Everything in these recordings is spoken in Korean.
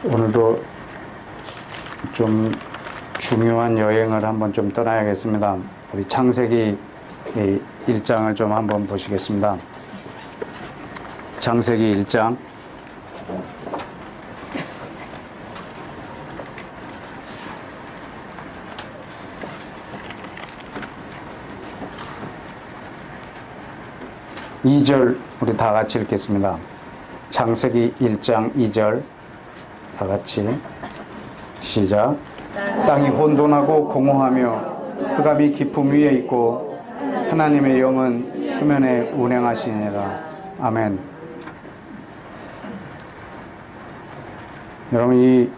오늘도 좀 중요한 여행을 한번 좀 떠나야겠습니다. 우리 창세기 1장을 좀 한번 보시겠습니다. 창세기 1장 2절 우리 다 같이 읽겠습니다. 창세기 1장 2절 다 같이 시작. 땅이 혼돈하고 공허하며 흑암이 깊음 위에 있고 하나님의 영은 수면에 운행하시니라. 아멘. 여러분, 이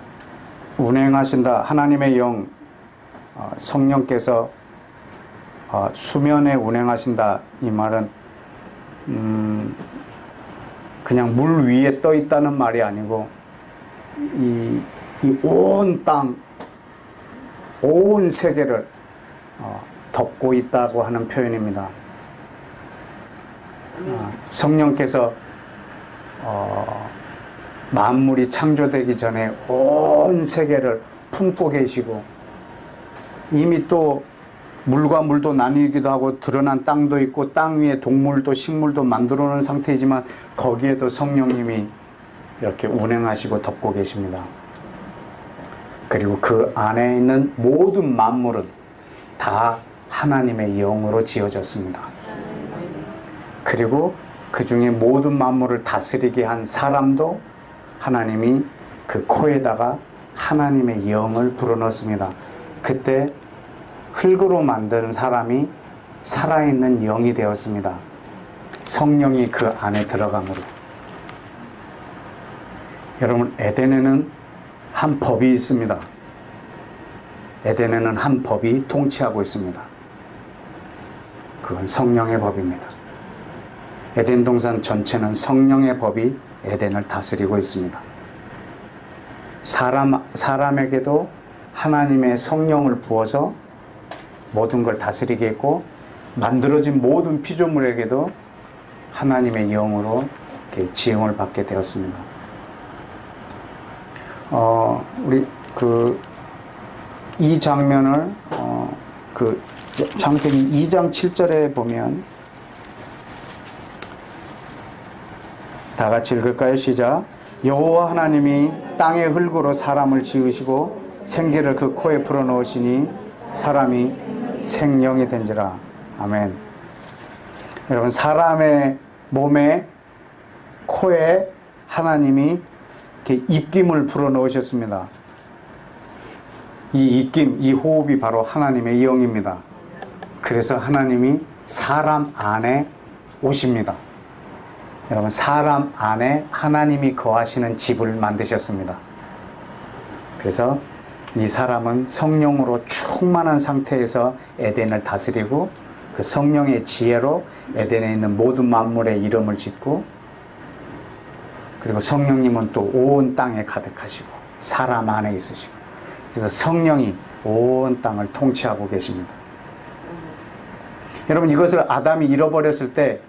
운행하신다 하나님의 영, 성령께서 수면에 운행하신다, 이 말은 그냥 물 위에 떠 있다는 말이 아니고 이 온 땅, 온 세계를 덮고 있다고 하는 표현입니다. 성령께서 만물이 창조되기 전에 온 세계를 품고 계시고, 이미 또 물과 물도 나뉘기도 하고 드러난 땅도 있고 땅 위에 동물도 식물도 만들어 놓은 상태이지만 거기에도 성령님이 이렇게 운행하시고 덮고 계십니다. 그리고 그 안에 있는 모든 만물은 다 하나님의 영으로 지어졌습니다. 그리고 그 중에 모든 만물을 다스리게 한 사람도 하나님이 그 코에다가 하나님의 영을 불어넣습니다. 그때 흙으로 만든 사람이 살아있는 영이 되었습니다. 성령이 그 안에 들어감으로. 여러분, 에덴에는 한 법이 있습니다. 에덴에는 한 법이 통치하고 있습니다. 그건 성령의 법입니다. 에덴 동산 전체는 성령의 법이 에덴을 다스리고 있습니다. 사람에게도 하나님의 성령을 부어서 모든 걸 다스리게 했고, 만들어진 모든 피조물에게도 하나님의 영으로 이렇게 지음을 받게 되었습니다. 우리 이 장면을 창세기 2장 7절에 보면 다 같이 읽을까요? 시작. 여호와 하나님이 땅의 흙으로 사람을 지으시고 생기를 그 코에 불어넣으시니 사람이 생명이 된지라. 아멘. 여러분, 사람의 몸에, 코에 하나님이 이렇게 입김을 불어넣으셨습니다. 이 입김, 이 호흡이 바로 하나님의 영입니다. 그래서 하나님이 사람 안에 오십니다. 여러분, 사람 안에 하나님이 거하시는 집을 만드셨습니다. 그래서 이 사람은 성령으로 충만한 상태에서 에덴을 다스리고 그 성령의 지혜로 에덴에 있는 모든 만물의 이름을 짓고, 그리고 성령님은 또 온 땅에 가득하시고 사람 안에 있으시고, 그래서 성령이 온 땅을 통치하고 계십니다. 여러분, 이것을 아담이 잃어버렸을 때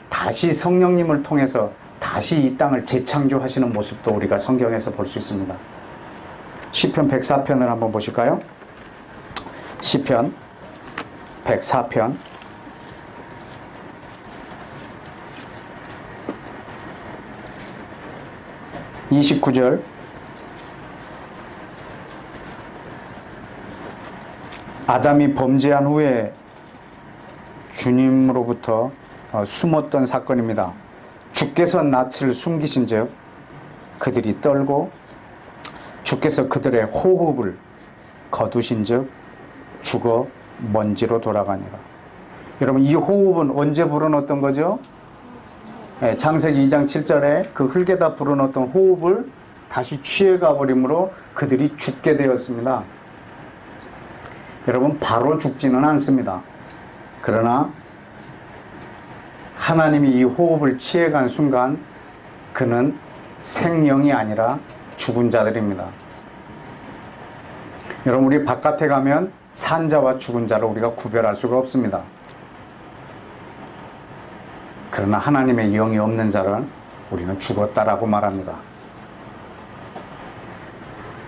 다시 성령님을 통해서 다시 이 땅을 재창조하시는 모습도 우리가 성경에서 볼 수 있습니다. 시편 104편을 한번 보실까요? 시편 104편 29절. 아담이 범죄한 후에 주님으로부터 숨었던 사건입니다. 주께서 낯을 숨기신 즉 그들이 떨고 주께서 그들의 호흡을 거두신 즉 죽어 먼지로 돌아가니라. 여러분, 이 호흡은 언제 불어넣었던 거죠? 창세기 2장 7절에 그 흙에다 불어넣었던 호흡을 다시 취해가 버림으로 그들이 죽게 되었습니다. 여러분, 바로 죽지는 않습니다. 그러나 하나님이 이 호흡을 취해간 순간 그는 생명이 아니라 죽은 자들입니다. 여러분, 우리 바깥에 가면 산자와 죽은 자를 우리가 구별할 수가 없습니다. 그러나 하나님의 영이 없는 자는 우리는 죽었다라고 말합니다.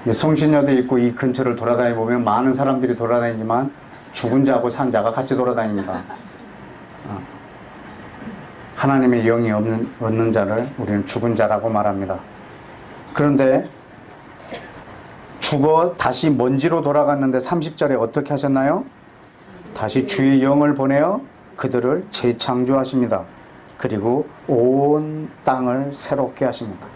이 송신여대 있고 이 근처를 돌아다니 보면 많은 사람들이 돌아다니지만 죽은 자하고 산 자가 같이 돌아다닙니다. 하나님의 영이 없는 자를 우리는 죽은 자라고 말합니다. 그런데 죽어 다시 먼지로 돌아갔는데 30절에 어떻게 하셨나요? 다시 주의 영을 보내어 그들을 재창조하십니다. 그리고 온 땅을 새롭게 하십니다.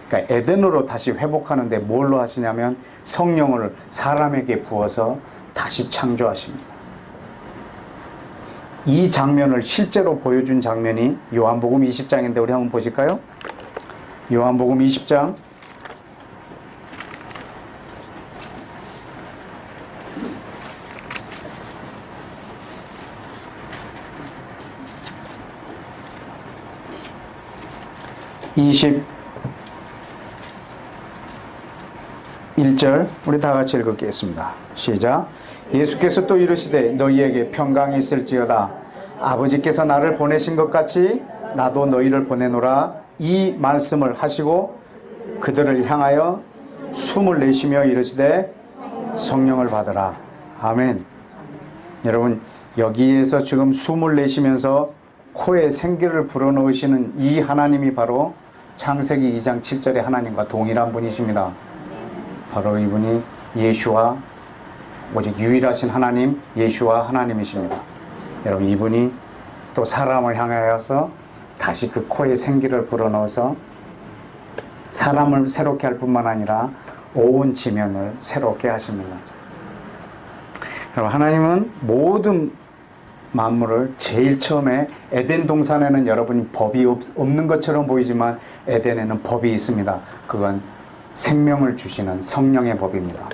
그러니까 에덴으로 다시 회복하는데 뭘로 하시냐면 성령을 사람에게 부어서 다시 창조하십니다. 이 장면을 실제로 보여준 장면이 요한복음 20장인데 우리 한번 보실까요? 요한복음 20장 21절 우리 다 같이 읽겠습니다. 시작. 예수께서 또 이르시되 너희에게 평강이 있을지어다. 아버지께서 나를 보내신 것 같이 나도 너희를 보내노라. 이 말씀을 하시고 그들을 향하여 숨을 내쉬며 이르시되 성령을 받으라. 아멘. 여러분 여기에서 지금 숨을 내쉬면서 코에 생기를 불어넣으시는 이 하나님이 바로 창세기 2장 7절의 하나님과 동일한 분이십니다. 바로 이분이 예수와 오직 유일하신 하나님 예수와 하나님이십니다. 여러분 이분이 또 사람을 향하여서 다시 그 코에 생기를 불어넣어서 사람을 새롭게 할 뿐만 아니라 온 지면을 새롭게 하십니다. 여러분 하나님은 모든 만물을 제일 처음에 에덴 동산에는 여러분 법이 없는 것처럼 보이지만 에덴에는 법이 있습니다. 그건 생명을 주시는 성령의 법입니다.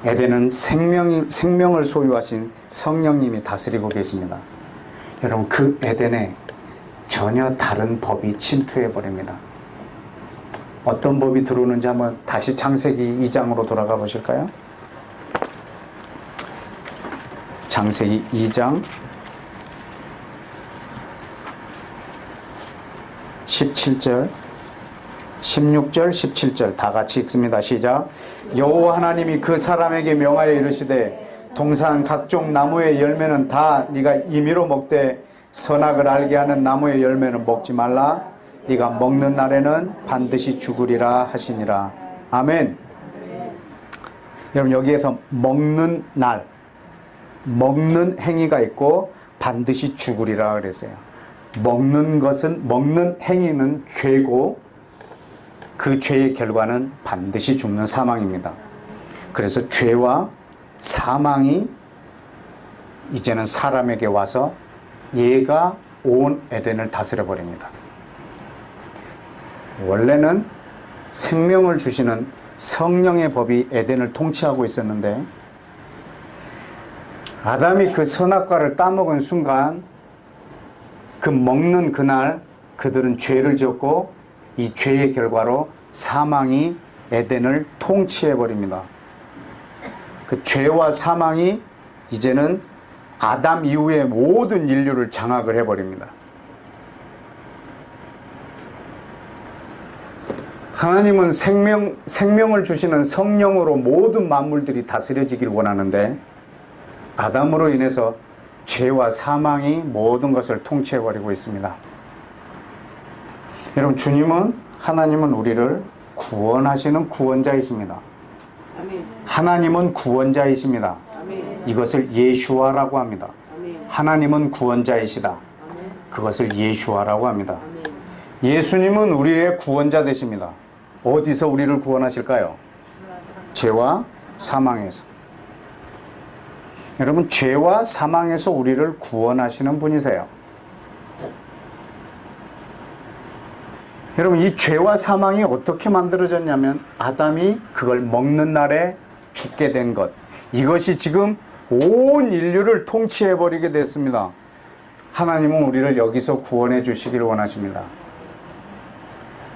에덴은 생명을 소유하신 성령님이 다스리고 계십니다. 여러분 그 에덴에 전혀 다른 법이 침투해 버립니다. 어떤 법이 들어오는지 한번 다시 창세기 2장으로 돌아가 보실까요? 창세기 2장 17절 16절 17절 다 같이 읽습니다. 시작. 여호와 하나님이 그 사람에게 명하여 이르시되 동산 각종 나무의 열매는 다 네가 임의로 먹되 선악을 알게 하는 나무의 열매는 먹지 말라. 네가 먹는 날에는 반드시 죽으리라 하시니라. 아멘. 여러분 여기에서 먹는 날, 먹는 행위가 있고 반드시 죽으리라 그랬어요. 먹는 행위는 죄고 그 죄의 결과는 반드시 죽는 사망입니다. 그래서 죄와 사망이 이제는 사람에게 와서 얘가 온 에덴을 다스려 버립니다. 원래는 생명을 주시는 성령의 법이 에덴을 통치하고 있었는데 아담이 그 선악과를 따먹은 순간 그 먹는 그날 그들은 죄를 지었고 이 죄의 결과로 사망이 에덴을 통치해 버립니다. 그 죄와 사망이 이제는 아담 이후의 모든 인류를 장악을 해 버립니다. 하나님은 생명을 주시는 성령으로 모든 만물들이 다스려지길 원하는데 아담으로 인해서 죄와 사망이 모든 것을 통치해 버리고 있습니다. 여러분 하나님은 우리를 구원하시는 구원자이십니다. 하나님은 구원자이십니다. 이것을 예수아라고 합니다. 하나님은 구원자이시다. 그것을 예수아라고 합니다. 예수님은 우리의 구원자 되십니다. 어디서 우리를 구원하실까요? 죄와 사망에서. 여러분 죄와 사망에서 우리를 구원하시는 분이세요. 여러분 이 죄와 사망이 어떻게 만들어졌냐면 아담이 그걸 먹는 날에 죽게 된 것, 이것이 지금 온 인류를 통치해 버리게 됐습니다. 하나님은 우리를 여기서 구원해 주시기를 원하십니다.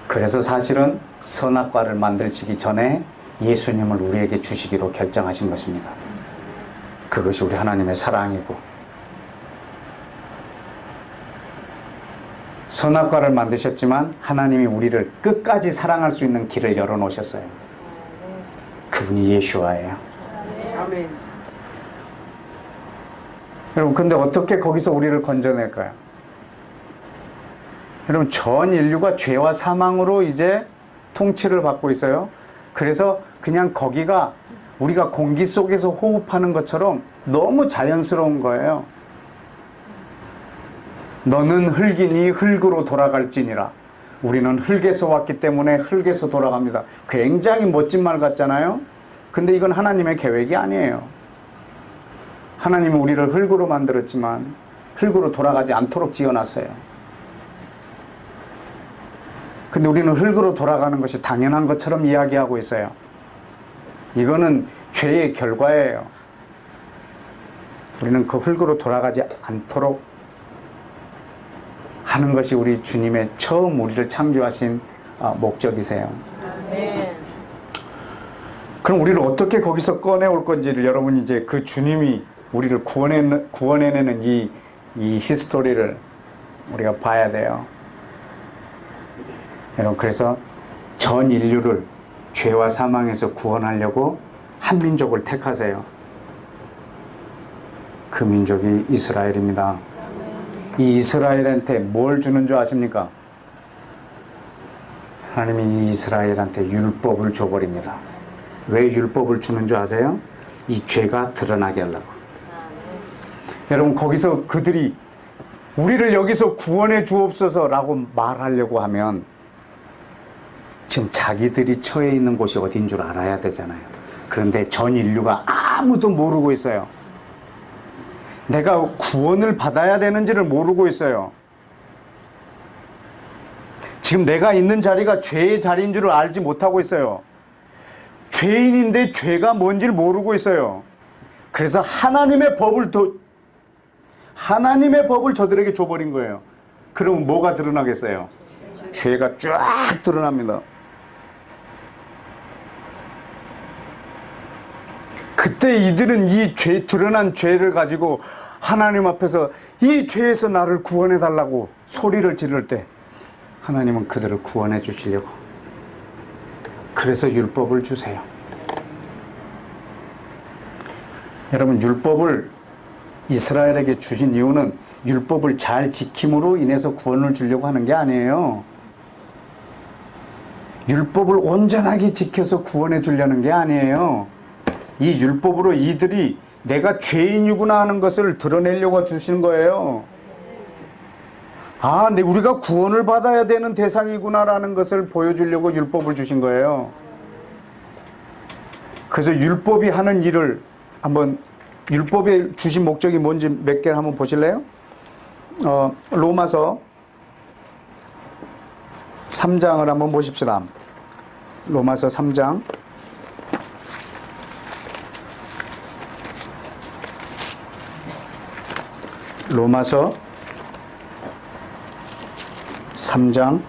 그래서 사실은 선악과를 만들기 전에 예수님을 우리에게 주시기로 결정하신 것입니다. 그것이 우리 하나님의 사랑이고, 선악과를 만드셨지만 하나님이 우리를 끝까지 사랑할 수 있는 길을 열어놓으셨어요. 그분이 예수와예요. 아멘. 여러분, 근데 어떻게 거기서 우리를 건져낼까요? 여러분, 전 인류가 죄와 사망으로 이제 통치를 받고 있어요. 그래서 그냥 거기가 우리가 공기 속에서 호흡하는 것처럼 너무 자연스러운 거예요. 너는 흙이니 흙으로 돌아갈지니라. 우리는 흙에서 왔기 때문에 흙에서 돌아갑니다. 굉장히 멋진 말 같잖아요. 근데 이건 하나님의 계획이 아니에요. 하나님은 우리를 흙으로 만들었지만 흙으로 돌아가지 않도록 지어놨어요. 근데 우리는 흙으로 돌아가는 것이 당연한 것처럼 이야기하고 있어요. 이거는 죄의 결과예요. 우리는 그 흙으로 돌아가지 않도록 하는 것이 우리 주님의 처음 우리를 창조하신 목적이세요. 아멘. 그럼 우리를 어떻게 거기서 꺼내올 건지를 여러분 이제 그 주님이 우리를 구원해내는 이 히스토리를 우리가 봐야 돼요. 여러분, 그래서 전 인류를 죄와 사망에서 구원하려고 한 민족을 택하세요. 그 민족이 이스라엘입니다. 이 이스라엘한테 뭘 주는 줄 아십니까? 하나님이 이 이스라엘한테 율법을 줘버립니다. 왜 율법을 주는 줄 아세요? 이 죄가 드러나게 하려고. 여러분, 거기서 그들이 우리를 여기서 구원해 주옵소서라고 말하려고 하면 지금 자기들이 처해 있는 곳이 어딘 줄 알아야 되잖아요. 그런데 전 인류가 아무도 모르고 있어요. 내가 구원을 받아야 되는지를 모르고 있어요. 지금 내가 있는 자리가 죄의 자리인 줄을 알지 못하고 있어요. 죄인인데 죄가 뭔지를 모르고 있어요. 그래서 하나님의 법을 저들에게 줘버린 거예요. 그럼 뭐가 드러나겠어요? 죄가 쫙 드러납니다. 그때 이들은 이 드러난 죄를 가지고 하나님 앞에서 이 죄에서 나를 구원해 달라고 소리를 지를 때 하나님은 그들을 구원해 주시려고 그래서 율법을 주세요. 여러분, 율법을 이스라엘에게 주신 이유는 율법을 잘 지킴으로 인해서 구원을 주려고 하는 게 아니에요. 율법을 온전하게 지켜서 구원해 주려는 게 아니에요. 이 율법으로 이들이 내가 죄인이구나 하는 것을 드러내려고 주시는 거예요. 아, 근데 우리가 구원을 받아야 되는 대상이구나라는 것을 보여주려고 율법을 주신 거예요. 그래서 율법이 하는 일을 한번, 율법에 주신 목적이 뭔지 몇 개를 한번 보실래요? 로마서 3장을 한번 보십시다. 로마서 3장. 로마서 3장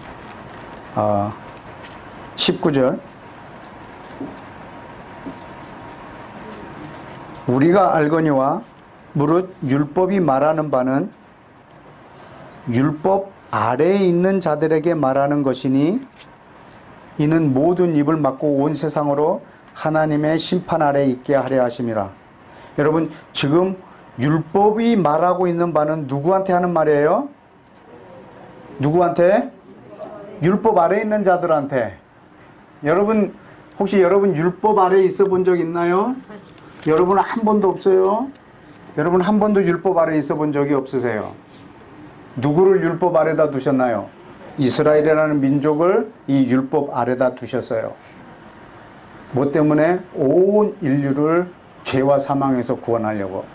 19절. 우리가 알거니와 무릇 율법이 말하는 바는 율법 아래에 있는 자들에게 말하는 것이니 이는 모든 입을 막고 온 세상으로 하나님의 심판 아래에 있게 하려 하심이라. 여러분, 지금 율법이 말하고 있는 바는 누구한테 하는 말이에요? 누구한테? 율법 아래에 있는 자들한테. 여러분, 혹시 여러분 율법 아래에 있어 본 적 있나요? 여러분 한 번도 없어요? 여러분 한 번도 율법 아래에 있어 본 적이 없으세요? 누구를 율법 아래다 두셨나요? 이스라엘이라는 민족을 이 율법 아래다 두셨어요. 뭐 때문에? 온 인류를 죄와 사망에서 구원하려고.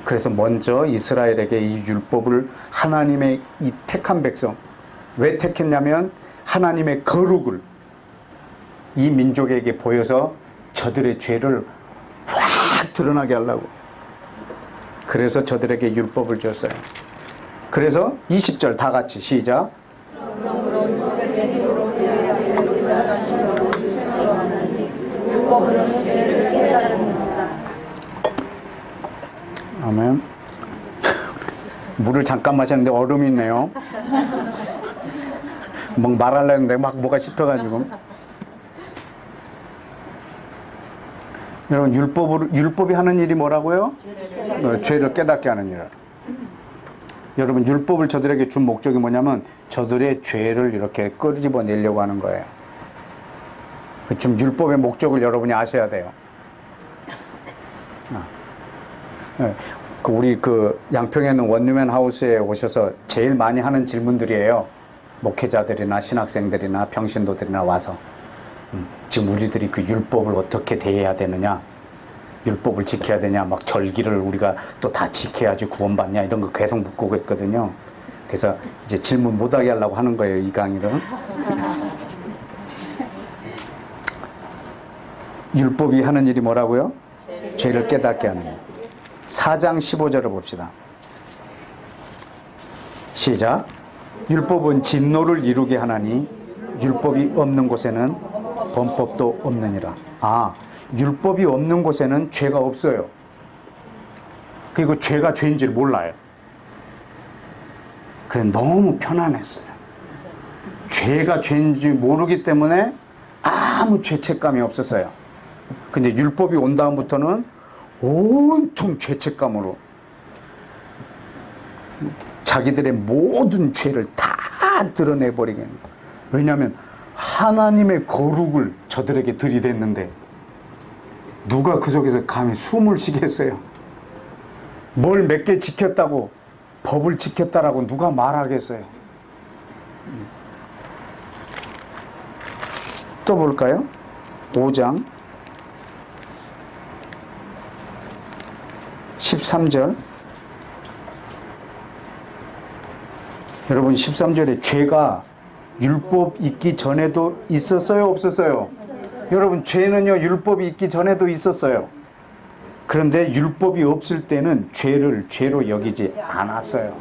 그래서 먼저 이스라엘에게 이 율법을, 하나님의 이 택한 백성, 왜 택했냐면 하나님의 거룩을 이 민족에게 보여서 저들의 죄를 확 드러나게 하려고. 그래서 저들에게 율법을 줬어요. 그래서 20절 다 같이 시작. 아멘. 물을 잠깐 마셨는데 얼음이 있네요. 막 말하려는데 막 뭐가 씹혀가지고. 여러분, 율법이 하는 일이 뭐라고요? 죄를 깨닫게 하는 일. 여러분, 율법을 저들에게 준 목적이 뭐냐면 저들의 죄를 이렇게 끄집어내려고 하는 거예요. 지금 율법의 목적을 여러분이 아셔야 돼요. 우리 양평에 있는 원유맨 하우스에 오셔서 제일 많이 하는 질문들이에요. 목회자들이나 신학생들이나 평신도들이나 와서 지금 우리들이 그 율법을 어떻게 대해야 되느냐, 율법을 지켜야 되냐, 막 절기를 우리가 또 다 지켜야지 구원받냐, 이런 거 계속 묻고 있거든요. 그래서 이제 질문 못하게 하려고 하는 거예요, 이 강의를. 율법이 하는 일이 뭐라고요? 죄를 깨닫게 하는 일. 4장 15절을 봅시다. 시작. 율법은 진노를 이루게 하나니 율법이 없는 곳에는 범법도 없느니라. 율법이 없는 곳에는 죄가 없어요. 그리고 죄가 죄인 줄 몰라요. 그래, 너무 편안했어요. 죄가 죄인 줄 모르기 때문에 아무 죄책감이 없었어요. 근데 율법이 온 다음부터는 온통 죄책감으로 자기들의 모든 죄를 다 드러내버리겠는 거예요. 왜냐하면 하나님의 거룩을 저들에게 들이댔는데 누가 그 속에서 감히 숨을 쉬겠어요? 뭘 몇 개 지켰다고, 법을 지켰다라고 누가 말하겠어요? 또 볼까요? 5장 13절. 여러분, 13절에 죄가 율법 있기 전에도 있었어요, 없었어요? 여러분, 죄는요, 율법이 있기 전에도 있었어요. 그런데 율법이 없을 때는 죄를 죄로 여기지 않았어요.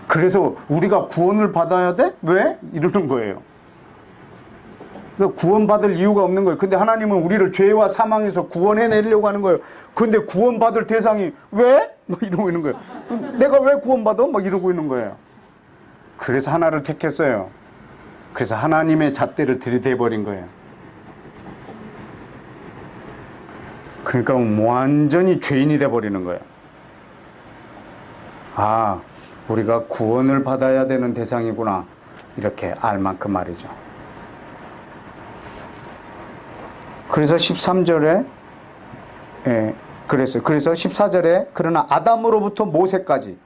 그래서 우리가 구원을 받아야 돼? 왜? 이러는 거예요. 구원받을 이유가 없는 거예요. 근데 하나님은 우리를 죄와 사망에서 구원해내려고 하는 거예요. 근데 구원받을 대상이 왜? 막 이러고 있는 거예요. 내가 왜 구원받아? 막 이러고 있는 거예요. 그래서 하나를 택했어요. 그래서 하나님의 잣대를 들이대버린 거예요. 그러니까 완전히 죄인이 돼버리는 거예요. 우리가 구원을 받아야 되는 대상이구나, 이렇게 알 만큼 말이죠. 그래서 13절에 그래서 14절에 그러나 아담으로부터 모세까지,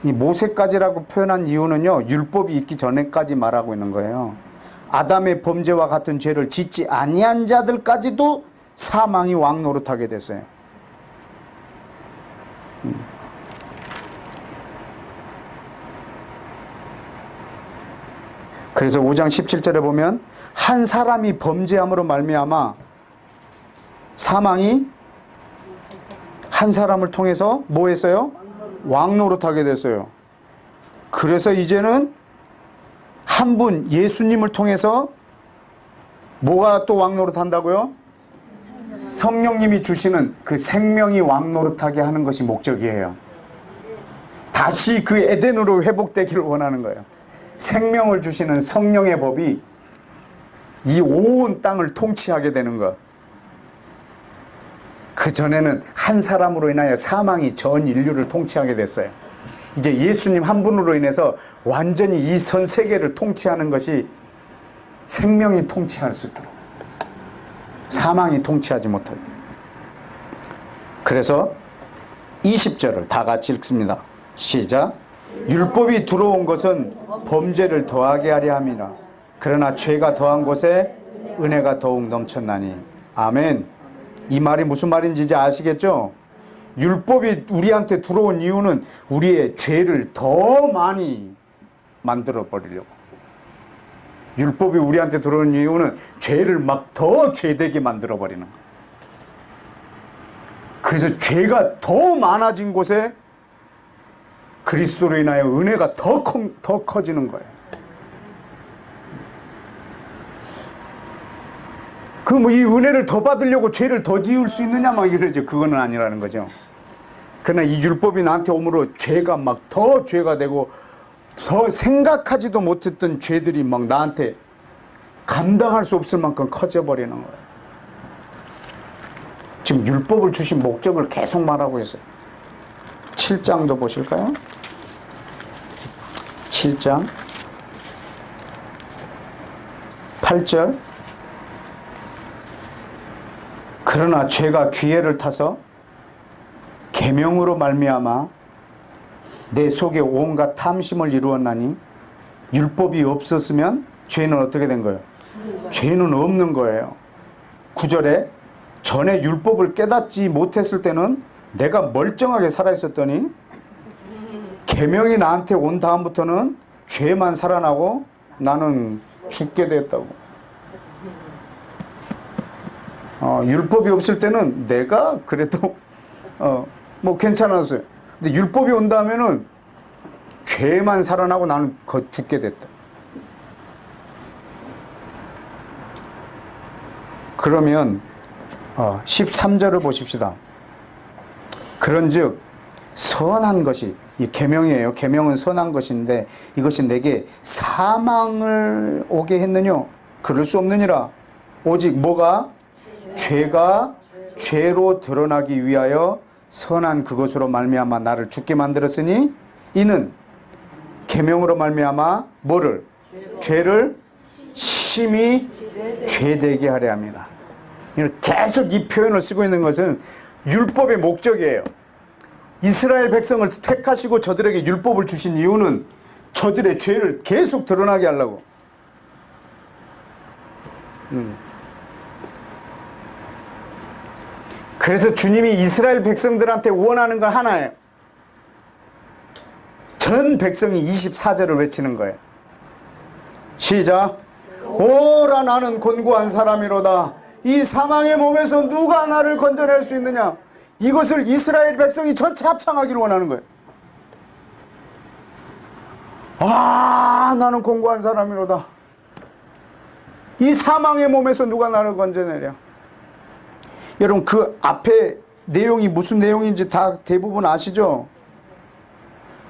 이 모세까지라고 표현한 이유는요, 율법이 있기 전에까지 말하고 있는 거예요. 아담의 범죄와 같은 죄를 짓지 아니한 자들까지도 사망이 왕노릇하게 됐어요. 그래서 5장 17절에 보면 한 사람이 범죄함으로 말미암아 사망이 한 사람을 통해서 뭐 했어요? 왕노릇하게 됐어요. 그래서 이제는 한 분, 예수님을 통해서 뭐가 또 왕노릇한다고요? 성령님이 주시는 그 생명이 왕노릇하게 하는 것이 목적이에요. 다시 그 에덴으로 회복되기를 원하는 거예요. 생명을 주시는 성령의 법이 이 온 땅을 통치하게 되는 것. 그 전에는 한 사람으로 인하여 사망이 전 인류를 통치하게 됐어요. 이제 예수님 한 분으로 인해서 완전히 이 전 세계를 통치하는 것이 생명이 통치할 수 있도록, 사망이 통치하지 못하게. 그래서 20절을 다 같이 읽습니다. 시작. 율법이 들어온 것은 범죄를 더하게 하려 함이라. 그러나 죄가 더한 곳에 은혜가 더욱 넘쳤나니. 아멘. 이 말이 무슨 말인지 이제 아시겠죠? 율법이 우리한테 들어온 이유는 우리의 죄를 더 많이 만들어 버리려고. 율법이 우리한테 들어온 이유는 죄를 막 더 죄되게 만들어 버리는 거예요. 그래서 죄가 더 많아진 곳에 그리스도로 인하여 은혜가 더 커지는 거예요. 그럼 이 은혜를 더 받으려고 죄를 더 지을 수 있느냐 막 이러죠. 그거는 아니라는 거죠. 그러나 이 율법이 나한테 오므로 죄가 막 더 죄가 되고 더 생각하지도 못했던 죄들이 막 나한테 감당할 수 없을 만큼 커져버리는 거예요. 지금 율법을 주신 목적을 계속 말하고 있어요. 7장도 보실까요? 7장 8절. 그러나 죄가 기회를 타서 계명으로 말미암아 내 속에 온갖 탐심을 이루었나니 율법이 없었으면 죄는 어떻게 된 거예요? 죄는 없는 거예요. 9절에 전에 율법을 깨닫지 못했을 때는 내가 멀쩡하게 살아있었더니 계명이 나한테 온 다음부터는 죄만 살아나고 나는 죽게 됐다고. 율법이 없을 때는 내가 그래도 뭐 괜찮았어요. 근데 율법이 온 다음에는 죄만 살아나고 나는 죽게 됐다. 그러면 13절을 보십시다. 그런즉 선한 것이, 이 계명이에요. 계명은 선한 것인데 이것이 내게 사망을 오게 했느냐? 그럴 수 없느니라. 오직 뭐가? 죄가 죄로 드러나기 위하여 선한 그것으로 말미암아 나를 죽게 만들었으니 이는 계명으로 말미암아 뭐를? 죄를 심히 죄되게 하려 함이라. 계속 이 표현을 쓰고 있는 것은 율법의 목적이에요. 이스라엘 백성을 택하시고 저들에게 율법을 주신 이유는 저들의 죄를 계속 드러나게 하려고. 그래서 주님이 이스라엘 백성들한테 원하는 건 하나예요. 전 백성이 24절을 외치는 거예요. 시작. 오라 나는 곤고한 사람이로다. 이 사망의 몸에서 누가 나를 건져낼 수 있느냐. 이것을 이스라엘 백성이 전체 합창하기를 원하는 거예요. 아, 나는 곤고한 사람이로다. 이 사망의 몸에서 누가 나를 건져내랴. 여러분 그 앞에 내용이 무슨 내용인지 다 대부분 아시죠?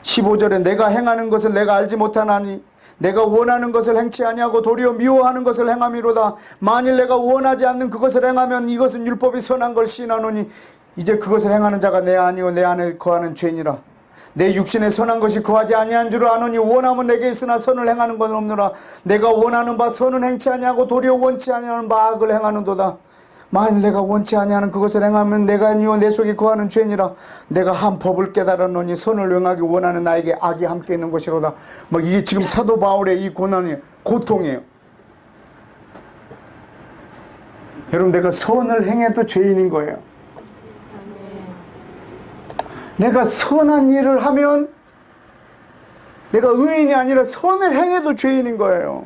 15절에 내가 행하는 것을 내가 알지 못하나니 내가 원하는 것을 행치 아니하고 도리어 미워하는 것을 행함이로다. 만일 내가 원하지 않는 그것을 행하면 이것은 율법이 선한 걸 시인하노니 이제 그것을 행하는 자가 내 아니요 내 안에 거하는 죄니라. 내 육신에 선한 것이 거하지 아니한 줄을 아노니 원함은 내게 있으나 선을 행하는 건 없노라. 내가 원하는 바 선은 행치 아니하고 도리어 원치 아니하는 바 악을 행하는도다. 만일 내가 원치 아니하는 그것을 행하면 내가 아니요 내 속에 거하는 죄니라. 내가 한 법을 깨달았노니 선을 행하기 원하는 나에게 악이 함께 있는 것이로다. 이게 지금 사도 바울의 이 고난이 고통이에요. 여러분 내가 선을 행해도 죄인인 거예요. 내가 선한 일을 하면 내가 의인이 아니라 선을 행해도 죄인인 거예요.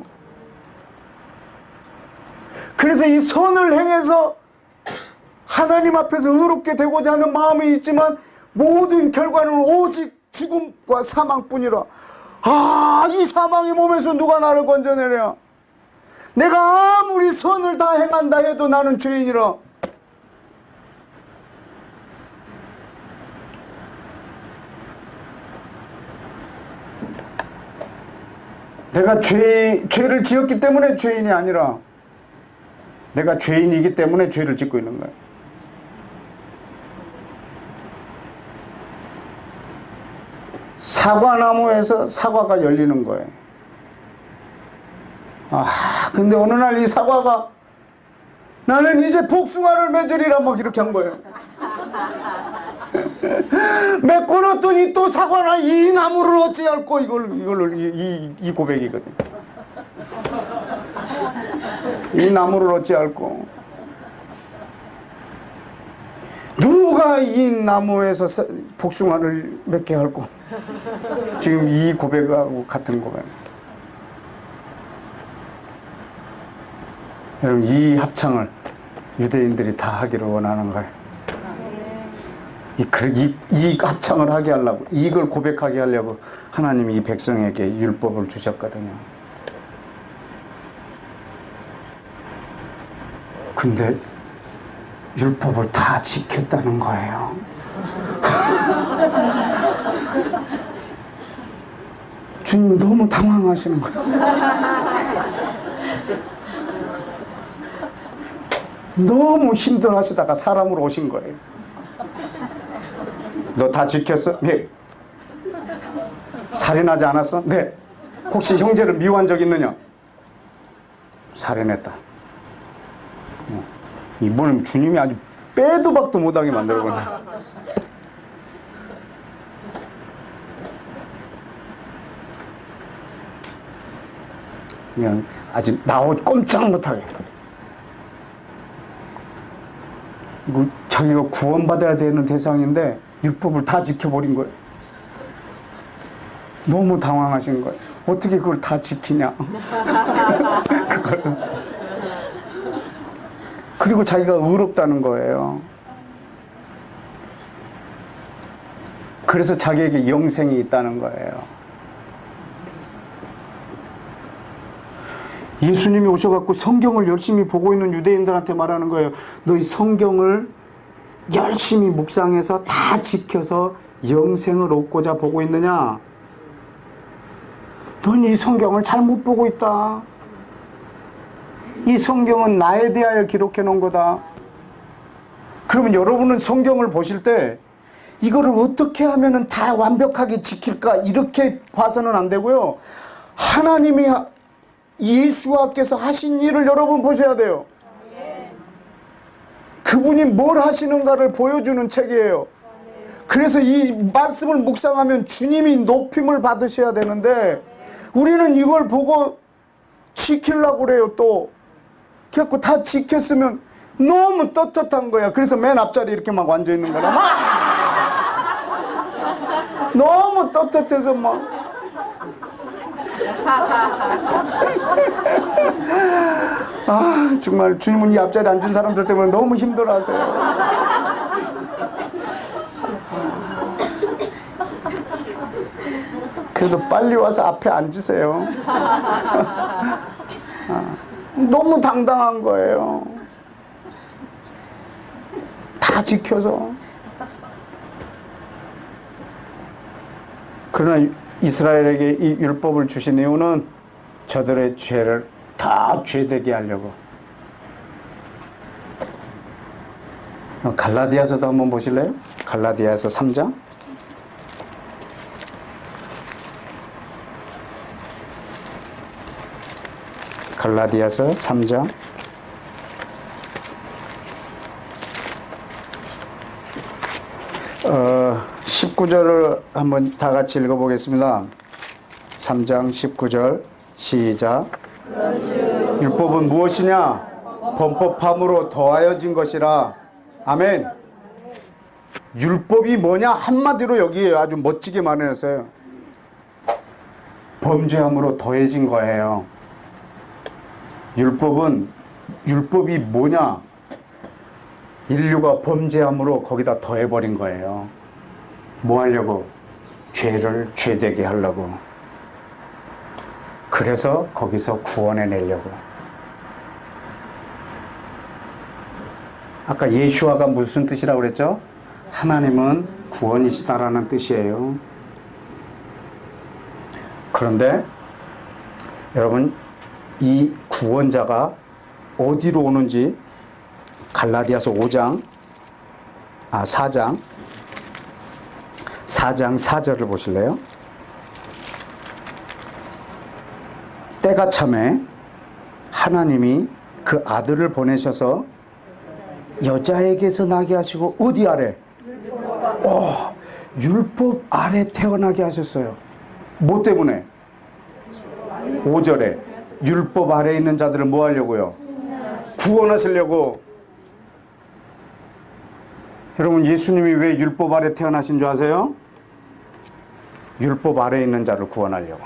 그래서 이 선을 행해서 하나님 앞에서 의롭게 되고자 하는 마음이 있지만 모든 결과는 오직 죽음과 사망뿐이라. 아, 이 사망의 몸에서 누가 나를 건져내랴. 내가 아무리 선을 다 행한다 해도 나는 죄인이라. 내가 죄를 지었기 때문에 죄인이 아니라 내가 죄인이기 때문에 죄를 짓고 있는 거예요. 사과나무에서 사과가 열리는 거예요. 근데 어느 날 이 사과가 나는 이제 복숭아를 맺으리라 막 이렇게 한 거예요. 맺고 났더니 또 사과나 이 나무를 어찌할꼬 이 고백이거든. 이 나무를 어찌할꼬. 누가 이 나무에서 복숭아를 맺게 할꼬. 지금 이 고백하고 같은 고백. 여러분 이 합창을 유대인들이 다 하기를 원하는 거예요. 이 합창을 하게 하려고, 이걸 고백하게 하려고 하나님이 이 백성에게 율법을 주셨거든요. 근데 율법을 다 지켰다는 거예요. 주님 너무 당황하시는 거예요. 너무 힘들어 하시다가 사람으로 오신 거예요. 너 다 지켰어? 네. 살인하지 않았어? 네. 혹시 형제를 미워한 적 있느냐? 살인했다. 이번엔 주님이 아주 빼도 박도 못하게 만들어버렸네. 그냥 아주 나옷 꼼짝 못하게. 이거 자기가 구원받아야 되는 대상인데 율법을 다 지켜버린 거예요. 너무 당황하신 거예요. 어떻게 그걸 다 지키냐. 그걸. 그리고 자기가 의롭다는 거예요. 그래서 자기에게 영생이 있다는 거예요. 예수님이 오셔갖고 성경을 열심히 보고 있는 유대인들한테 말하는 거예요. 너희 성경을 열심히 묵상해서 다 지켜서 영생을 얻고자 보고 있느냐? 넌 이 성경을 잘못 보고 있다. 이 성경은 나에 대하여 기록해 놓은 거다. 그러면 여러분은 성경을 보실 때 이거를 어떻게 하면은 다 완벽하게 지킬까? 이렇게 봐서는 안 되고요. 하나님이 예수와께서 하신 일을 여러분 보셔야 돼요. 그분이 뭘 하시는가를 보여주는 책이에요. 그래서 이 말씀을 묵상하면 주님이 높임을 받으셔야 되는데 우리는 이걸 보고 지키려고 그래요. 또 그래갖고 다 지켰으면 너무 떳떳한 거야. 그래서 맨 앞자리에 이렇게 막 앉아 있는 거야. 막 너무 떳떳해서 막 아, 정말 주님은 이 앞자리에 앉은 사람들 때문에 너무 힘들어하세요. 그래도 빨리 와서 앞에 앉으세요. 너무 당당한 거예요. 다 지켜서. 그러나 이스라엘에게 이 율법을 주신 이유는 저들의 죄를 다 죄되게 하려고. 갈라디아서도 한번 보실래요? 갈라디아서 3장. 갈라디아서 3장 19절을 한번 다 같이 읽어보겠습니다. 3장 19절 시작. 율법은 무엇이냐? 범법함으로 더하여진 것이라. 아멘. 율법이 뭐냐? 한마디로 여기 아주 멋지게 말해놨어요. 범죄함으로 더해진 거예요. 율법이 뭐냐? 인류가 범죄함으로 거기다 더해버린 거예요. 뭐 하려고? 죄를 죄되게 하려고. 그래서 거기서 구원해내려고. 아까 예슈아가 무슨 뜻이라고 그랬죠? 하나님은 구원이시다라는 뜻이에요. 그런데 여러분, 이 구원자가 어디로 오는지 갈라디아서 4장 4절을 보실래요? 때가 참에 하나님이 그 아들을 보내셔서 여자에게서 나게 하시고 어디 아래? 율법 아래 태어나게 하셨어요. 뭐 때문에? 5절에 율법 아래에 있는 자들을 뭐 하려고요? 구원하시려고. 여러분, 예수님이 왜 율법 아래 태어나신 줄 아세요? 율법 아래에 있는 자를 구원하려고.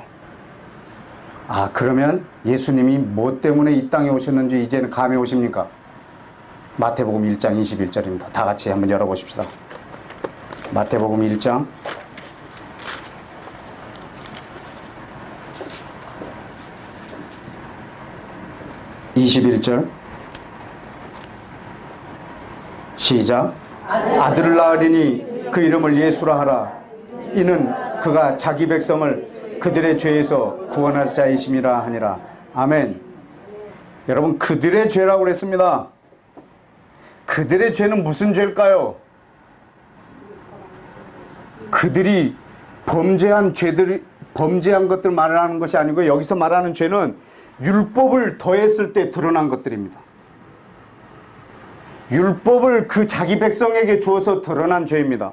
그러면 예수님이 뭐 때문에 이 땅에 오셨는지 이제는 감이 오십니까? 마태복음 1장 21절입니다. 다 같이 한번 열어보십시다. 마태복음 1장 21절 시작. 아들을 낳으리니 그 이름을 예수라 하라. 이는 그가 자기 백성을 그들의 죄에서 구원할 자이심이라 하니라. 아멘. 여러분, 그들의 죄라고 그랬습니다. 그들의 죄는 무슨 죄일까요? 그들이 범죄한 것들 말하는 것이 아니고 여기서 말하는 죄는 율법을 더했을 때 드러난 것들입니다. 율법을 그 자기 백성에게 주어서 드러난 죄입니다.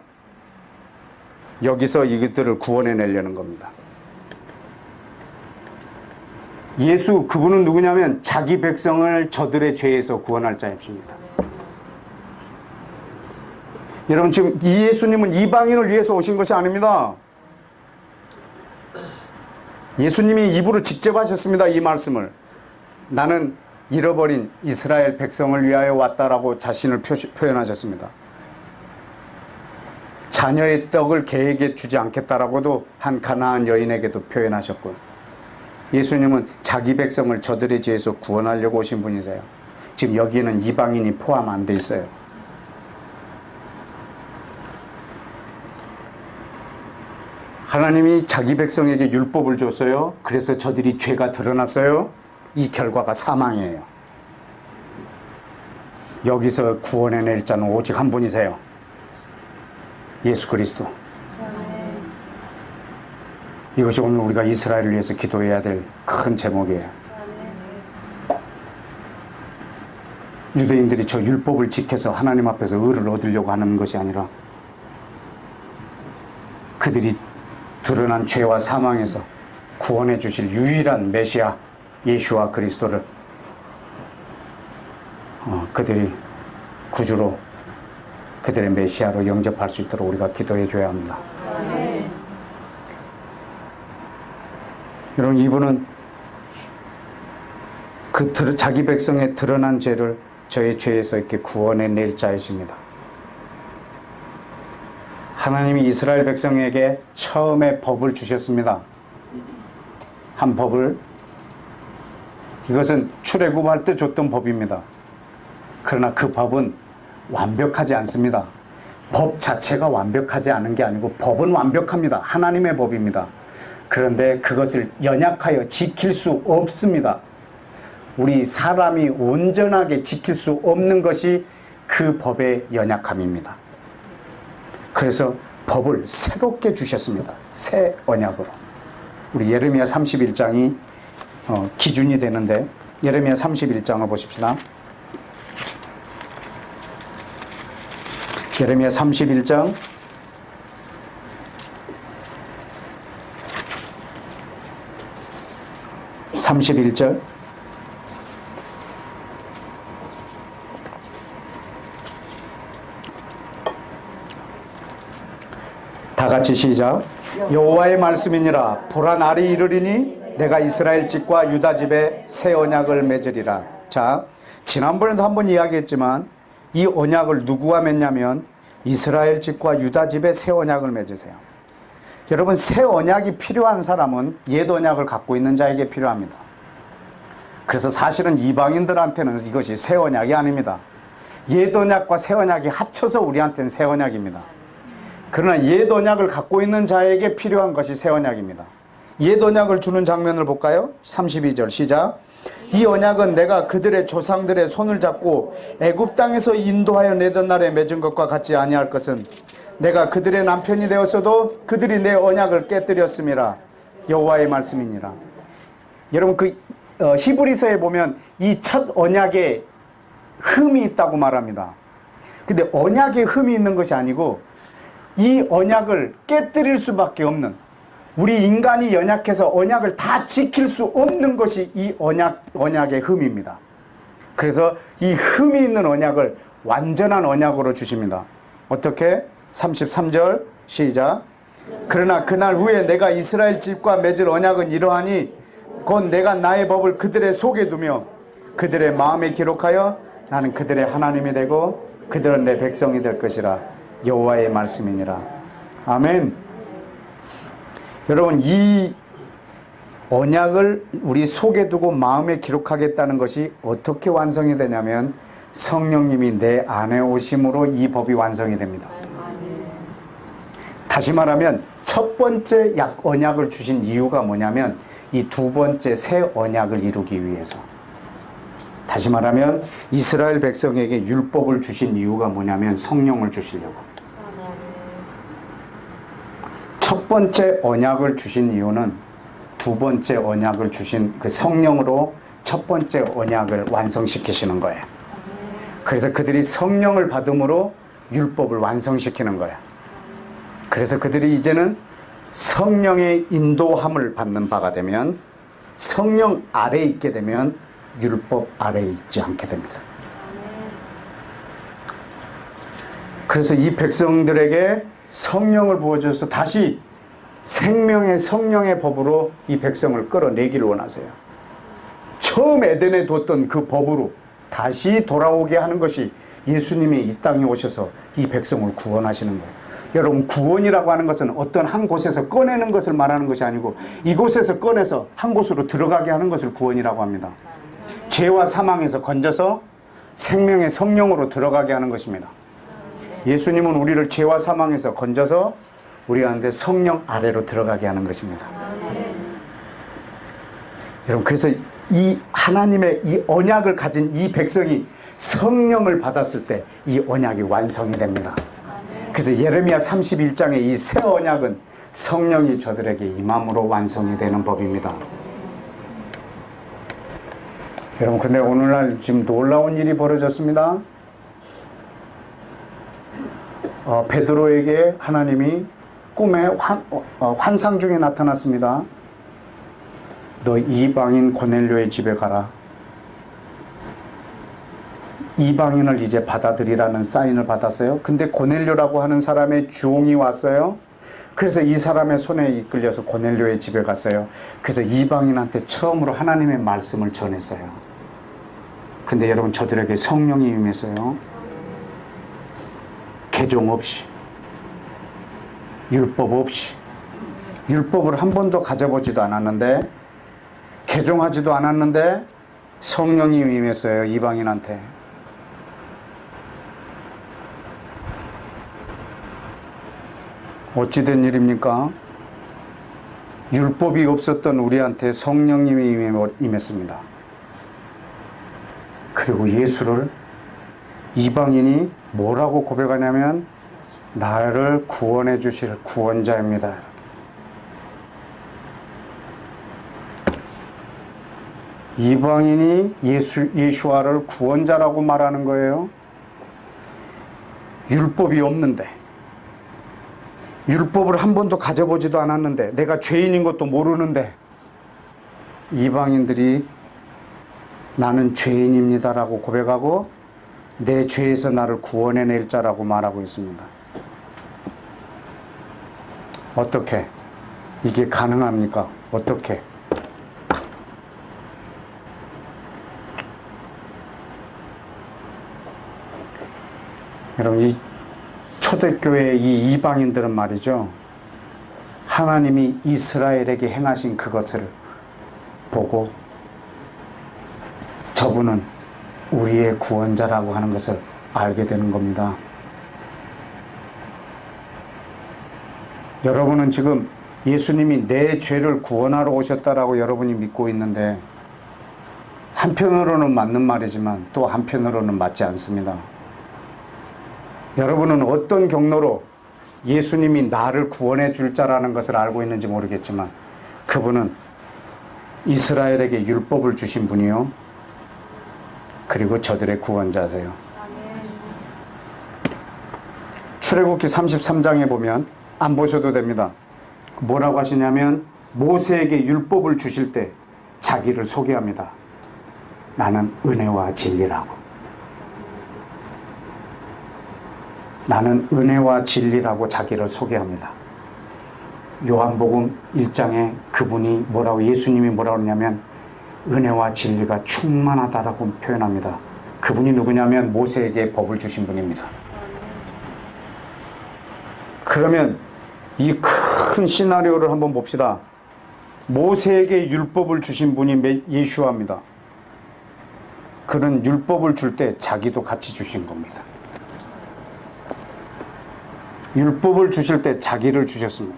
여기서 이것들을 구원해내려는 겁니다. 예수, 그분은 누구냐면 자기 백성을 저들의 죄에서 구원할 자입니다. 여러분, 지금 이 예수님은 이방인을 위해서 오신 것이 아닙니다. 예수님이 입으로 직접 하셨습니다. 이 말씀을. 나는 잃어버린 이스라엘 백성을 위하여 왔다라고 자신을 표현하셨습니다. 자녀의 떡을 개에게 주지 않겠다라고도 한 가나안 여인에게도 표현하셨고, 예수님은 자기 백성을 저들의 죄에서 구원하려고 오신 분이세요. 지금 여기에는 이방인이 포함 안 돼 있어요. 하나님이 자기 백성에게 율법을 줬어요. 그래서 저들이 죄가 드러났어요. 이 결과가 사망이에요. 여기서 구원해낼 자는 오직 한 분이세요. 예수 그리스도. 이것이 오늘 우리가 이스라엘을 위해서 기도해야 될 큰 제목이에요. 유대인들이 저 율법을 지켜서 하나님 앞에서 의를 얻으려고 하는 것이 아니라 그들이 드러난 죄와 사망에서 구원해 주실 유일한 메시아 예수와 그리스도를 그들이 구주로, 그들의 메시아로 영접할 수 있도록 우리가 기도해 줘야 합니다. 여러분, 이분은 자기 백성의 드러난 죄를 저의 죄에서 이렇게 구원해낼 자이십니다. 하나님이 이스라엘 백성에게 처음에 법을 주셨습니다. 한 법을, 이것은 출애굽할 때 줬던 법입니다. 그러나 그 법은 완벽하지 않습니다. 법 자체가 완벽하지 않은 게 아니고 법은 완벽합니다. 하나님의 법입니다. 그런데 그것을 연약하여 지킬 수 없습니다. 우리 사람이 온전하게 지킬 수 없는 것이 그 법의 연약함입니다. 그래서 법을 새롭게 주셨습니다. 새 언약으로. 우리 예레미야 31장이 기준이 되는데, 예레미야 31장을 보십시다. 예레미야 31장 31절. 다 같이 시작. 여호와의 말씀이니라. 보라, 날이 이르리니 내가 이스라엘 집과 유다 집에 새 언약을 맺으리라. 자, 지난번에도 한번 이야기했지만 이 언약을 누구와 맺냐면 이스라엘 집과 유다 집에 새 언약을 맺으세요. 여러분, 새 언약이 필요한 사람은 옛 언약을 갖고 있는 자에게 필요합니다. 그래서 사실은 이방인들한테는 이것이 새 언약이 아닙니다. 옛 언약과 새 언약이 합쳐서 우리한테는 새 언약입니다. 그러나 옛 언약을 갖고 있는 자에게 필요한 것이 새 언약입니다. 옛 언약을 주는 장면을 볼까요? 32절 시작. 이 언약은 내가 그들의 조상들의 손을 잡고 애굽 땅에서 인도하여 내던 날에 맺은 것과 같지 아니할 것은 내가 그들의 남편이 되었어도 그들이 내 언약을 깨뜨렸음이라. 여호와의 말씀이니라. 여러분, 히브리서에 보면 이 첫 언약에 흠이 있다고 말합니다. 근데 언약에 흠이 있는 것이 아니고 이 언약을 깨뜨릴 수밖에 없는, 우리 인간이 연약해서 언약을 다 지킬 수 없는 것이 이 언약의 흠입니다. 그래서 이 흠이 있는 언약을 완전한 언약으로 주십니다. 어떻게? 33절 시작. 그러나 그날 후에 내가 이스라엘 집과 맺을 언약은 이러하니 곧 내가 나의 법을 그들의 속에 두며 그들의 마음에 기록하여 나는 그들의 하나님이 되고 그들은 내 백성이 될 것이라. 여호와의 말씀이니라. 아멘. 여러분, 이 언약을 우리 속에 두고 마음에 기록하겠다는 것이 어떻게 완성이 되냐면 성령님이 내 안에 오심으로 이 법이 완성이 됩니다. 다시 말하면 첫 번째 언약을 주신 이유가 뭐냐면 이 두 번째 새 언약을 이루기 위해서. 다시 말하면 이스라엘 백성에게 율법을 주신 이유가 뭐냐면 성령을 주시려고. 첫 번째 언약을 주신 이유는 두 번째 언약을 주신 그 성령으로 첫 번째 언약을 완성시키시는 거예요. 그래서 그들이 성령을 받음으로 율법을 완성시키는 거예요. 그래서 그들이 이제는 성령의 인도함을 받는 바가 되면, 성령 아래에 있게 되면 율법 아래에 있지 않게 됩니다. 그래서 이 백성들에게 성령을 부어줘서 다시 생명의 성령의 법으로 이 백성을 끌어내기를 원하세요. 처음 에덴에 뒀던 그 법으로 다시 돌아오게 하는 것이 예수님이 이 땅에 오셔서 이 백성을 구원하시는 거예요. 여러분, 구원이라고 하는 것은 어떤 한 곳에서 꺼내는 것을 말하는 것이 아니고 이곳에서 꺼내서 한 곳으로 들어가게 하는 것을 구원이라고 합니다. 죄와 사망에서 건져서 생명의 성령으로 들어가게 하는 것입니다. 예수님은 우리를 죄와 사망에서 건져서 우리한테 성령 아래로 들어가게 하는 것입니다. 여러분, 그래서 이 하나님의 이 언약을 가진 이 백성이 성령을 받았을 때 이 언약이 완성이 됩니다. 그래서 예레미야 31장의 이 새 언약은 성령이 저들에게 임함으로 완성이 되는 법입니다. 여러분, 근데 오늘날 지금 놀라운 일이 벌어졌습니다. 베드로에게 하나님이 꿈에 환상 중에 나타났습니다. 너 이방인 고넬료의 집에 가라. 이방인을 이제 받아들이라는 사인을 받았어요. 근데 고넬료라고 하는 사람의 종이 왔어요. 그래서 이 사람의 손에 이끌려서 고넬료의 집에 갔어요. 그래서 이방인한테 처음으로 하나님의 말씀을 전했어요. 근데 여러분, 저들에게 성령이 임했어요. 개종 없이, 율법 없이, 율법을 한 번도 가져보지도 않았는데, 개종하지도 않았는데 성령이 임했어요. 이방인한테. 어찌된 일입니까? 율법이 없었던 우리한테 성령님이 임했습니다. 그리고 예수를 이방인이 뭐라고 고백하냐면 나를 구원해 주실 구원자입니다. 이방인이 예수와를 구원자라고 말하는 거예요. 율법이 없는데, 율법을 한 번도 가져보지도 않았는데, 내가 죄인인 것도 모르는데 이방인들이 나는 죄인입니다라고 고백하고 내 죄에서 나를 구원해낼 자라고 말하고 있습니다. 어떻게 이게 가능합니까? 어떻게? 여러분, 이 초대교회의 이 이방인들은 말이죠, 하나님이 이스라엘에게 행하신 그것을 보고 저분은 우리의 구원자라고 하는 것을 알게 되는 겁니다. 여러분은 지금 예수님이 내 죄를 구원하러 오셨다라고 여러분이 믿고 있는데, 한편으로는 맞는 말이지만 또 한편으로는 맞지 않습니다. 여러분은 어떤 경로로 예수님이 나를 구원해 줄 자라는 것을 알고 있는지 모르겠지만, 그분은 이스라엘에게 율법을 주신 분이요, 그리고 저들의 구원자세요. 출애굽기 33장에 보면, 안 보셔도 됩니다. 뭐라고 하시냐면 모세에게 율법을 주실 때 자기를 소개합니다. 나는 은혜와 진리라고. 나는 은혜와 진리라고 자기를 소개합니다. 요한복음 1장에 그분이 뭐라고, 예수님이 뭐라고 그러냐면 은혜와 진리가 충만하다라고 표현합니다. 그분이 누구냐면 모세에게 법을 주신 분입니다. 그러면 이 큰 시나리오를 한번 봅시다. 모세에게 율법을 주신 분이 예수아입니다. 그는 율법을 줄 때 자기도 같이 주신 겁니다. 율법을 주실 때 자기를 주셨습니다.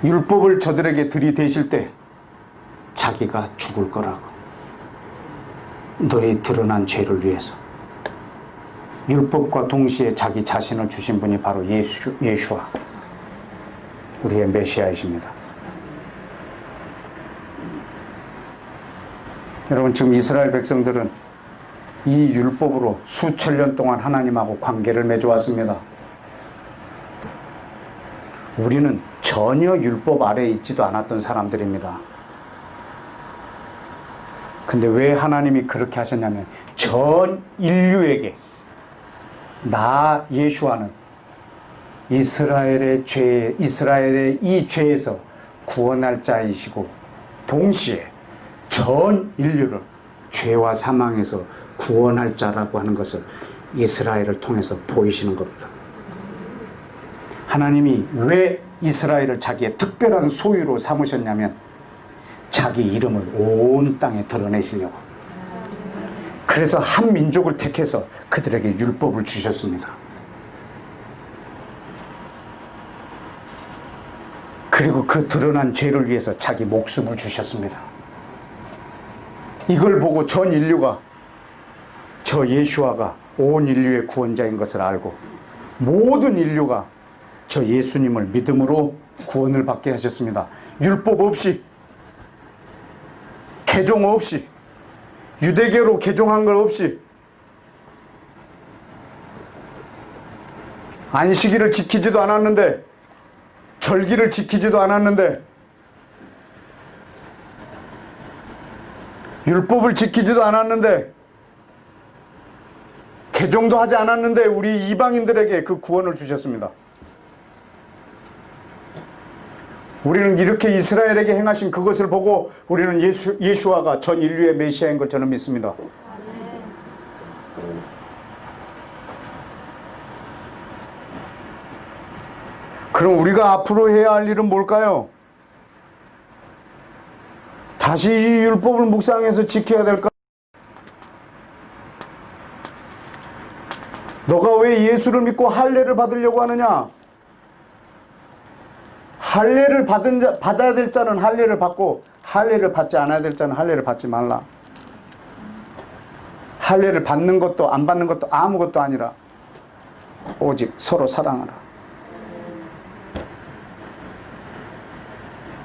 율법을 저들에게 들이대실 때 자기가 죽을 거라고. 너의 드러난 죄를 위해서. 율법과 동시에 자기 자신을 주신 분이 바로 예수와 우리의 메시아이십니다. 여러분, 지금 이스라엘 백성들은 이 율법으로 수천 년 동안 하나님하고 관계를 맺어왔습니다. 우리는 전혀 율법 아래에 있지도 않았던 사람들입니다. 근데 왜 하나님이 그렇게 하셨냐면 전 인류에게 나 예수와는 이스라엘의 이 죄에서 구원할 자이시고 동시에 전 인류를 죄와 사망에서 구원할 자라고 하는 것을 이스라엘을 통해서 보이시는 겁니다. 하나님이 왜 이스라엘을 자기의 특별한 소유로 삼으셨냐면 자기 이름을 온 땅에 드러내시려고. 그래서 한 민족을 택해서 그들에게 율법을 주셨습니다. 그리고 그 드러난 죄를 위해서 자기 목숨을 주셨습니다. 이걸 보고 전 인류가 저 예수와가 온 인류의 구원자인 것을 알고 모든 인류가 저 예수님을 믿음으로 구원을 받게 하셨습니다. 율법 없이, 개종 없이, 유대교로 개종한 것 없이, 안식일을 지키지도 않았는데, 절기를 지키지도 않았는데, 율법을 지키지도 않았는데, 개종도 하지 않았는데 우리 이방인들에게 그 구원을 주셨습니다. 우리는 이렇게 이스라엘에게 행하신 그것을 보고 우리는 예수와가 전 인류의 메시아인 걸 저는 믿습니다. 그럼 우리가 앞으로 해야 할 일은 뭘까요? 다시 이 율법을 묵상해서 지켜야 될까? 너가 왜 예수를 믿고 할례를 받으려고 하느냐? 할례를 받아야 될 자는 할례를 받고 할례를 받지 않아야 될 자는 할례를 받지 말라. 할례를 받는 것도 안 받는 것도 아무것도 아니라 오직 서로 사랑하라.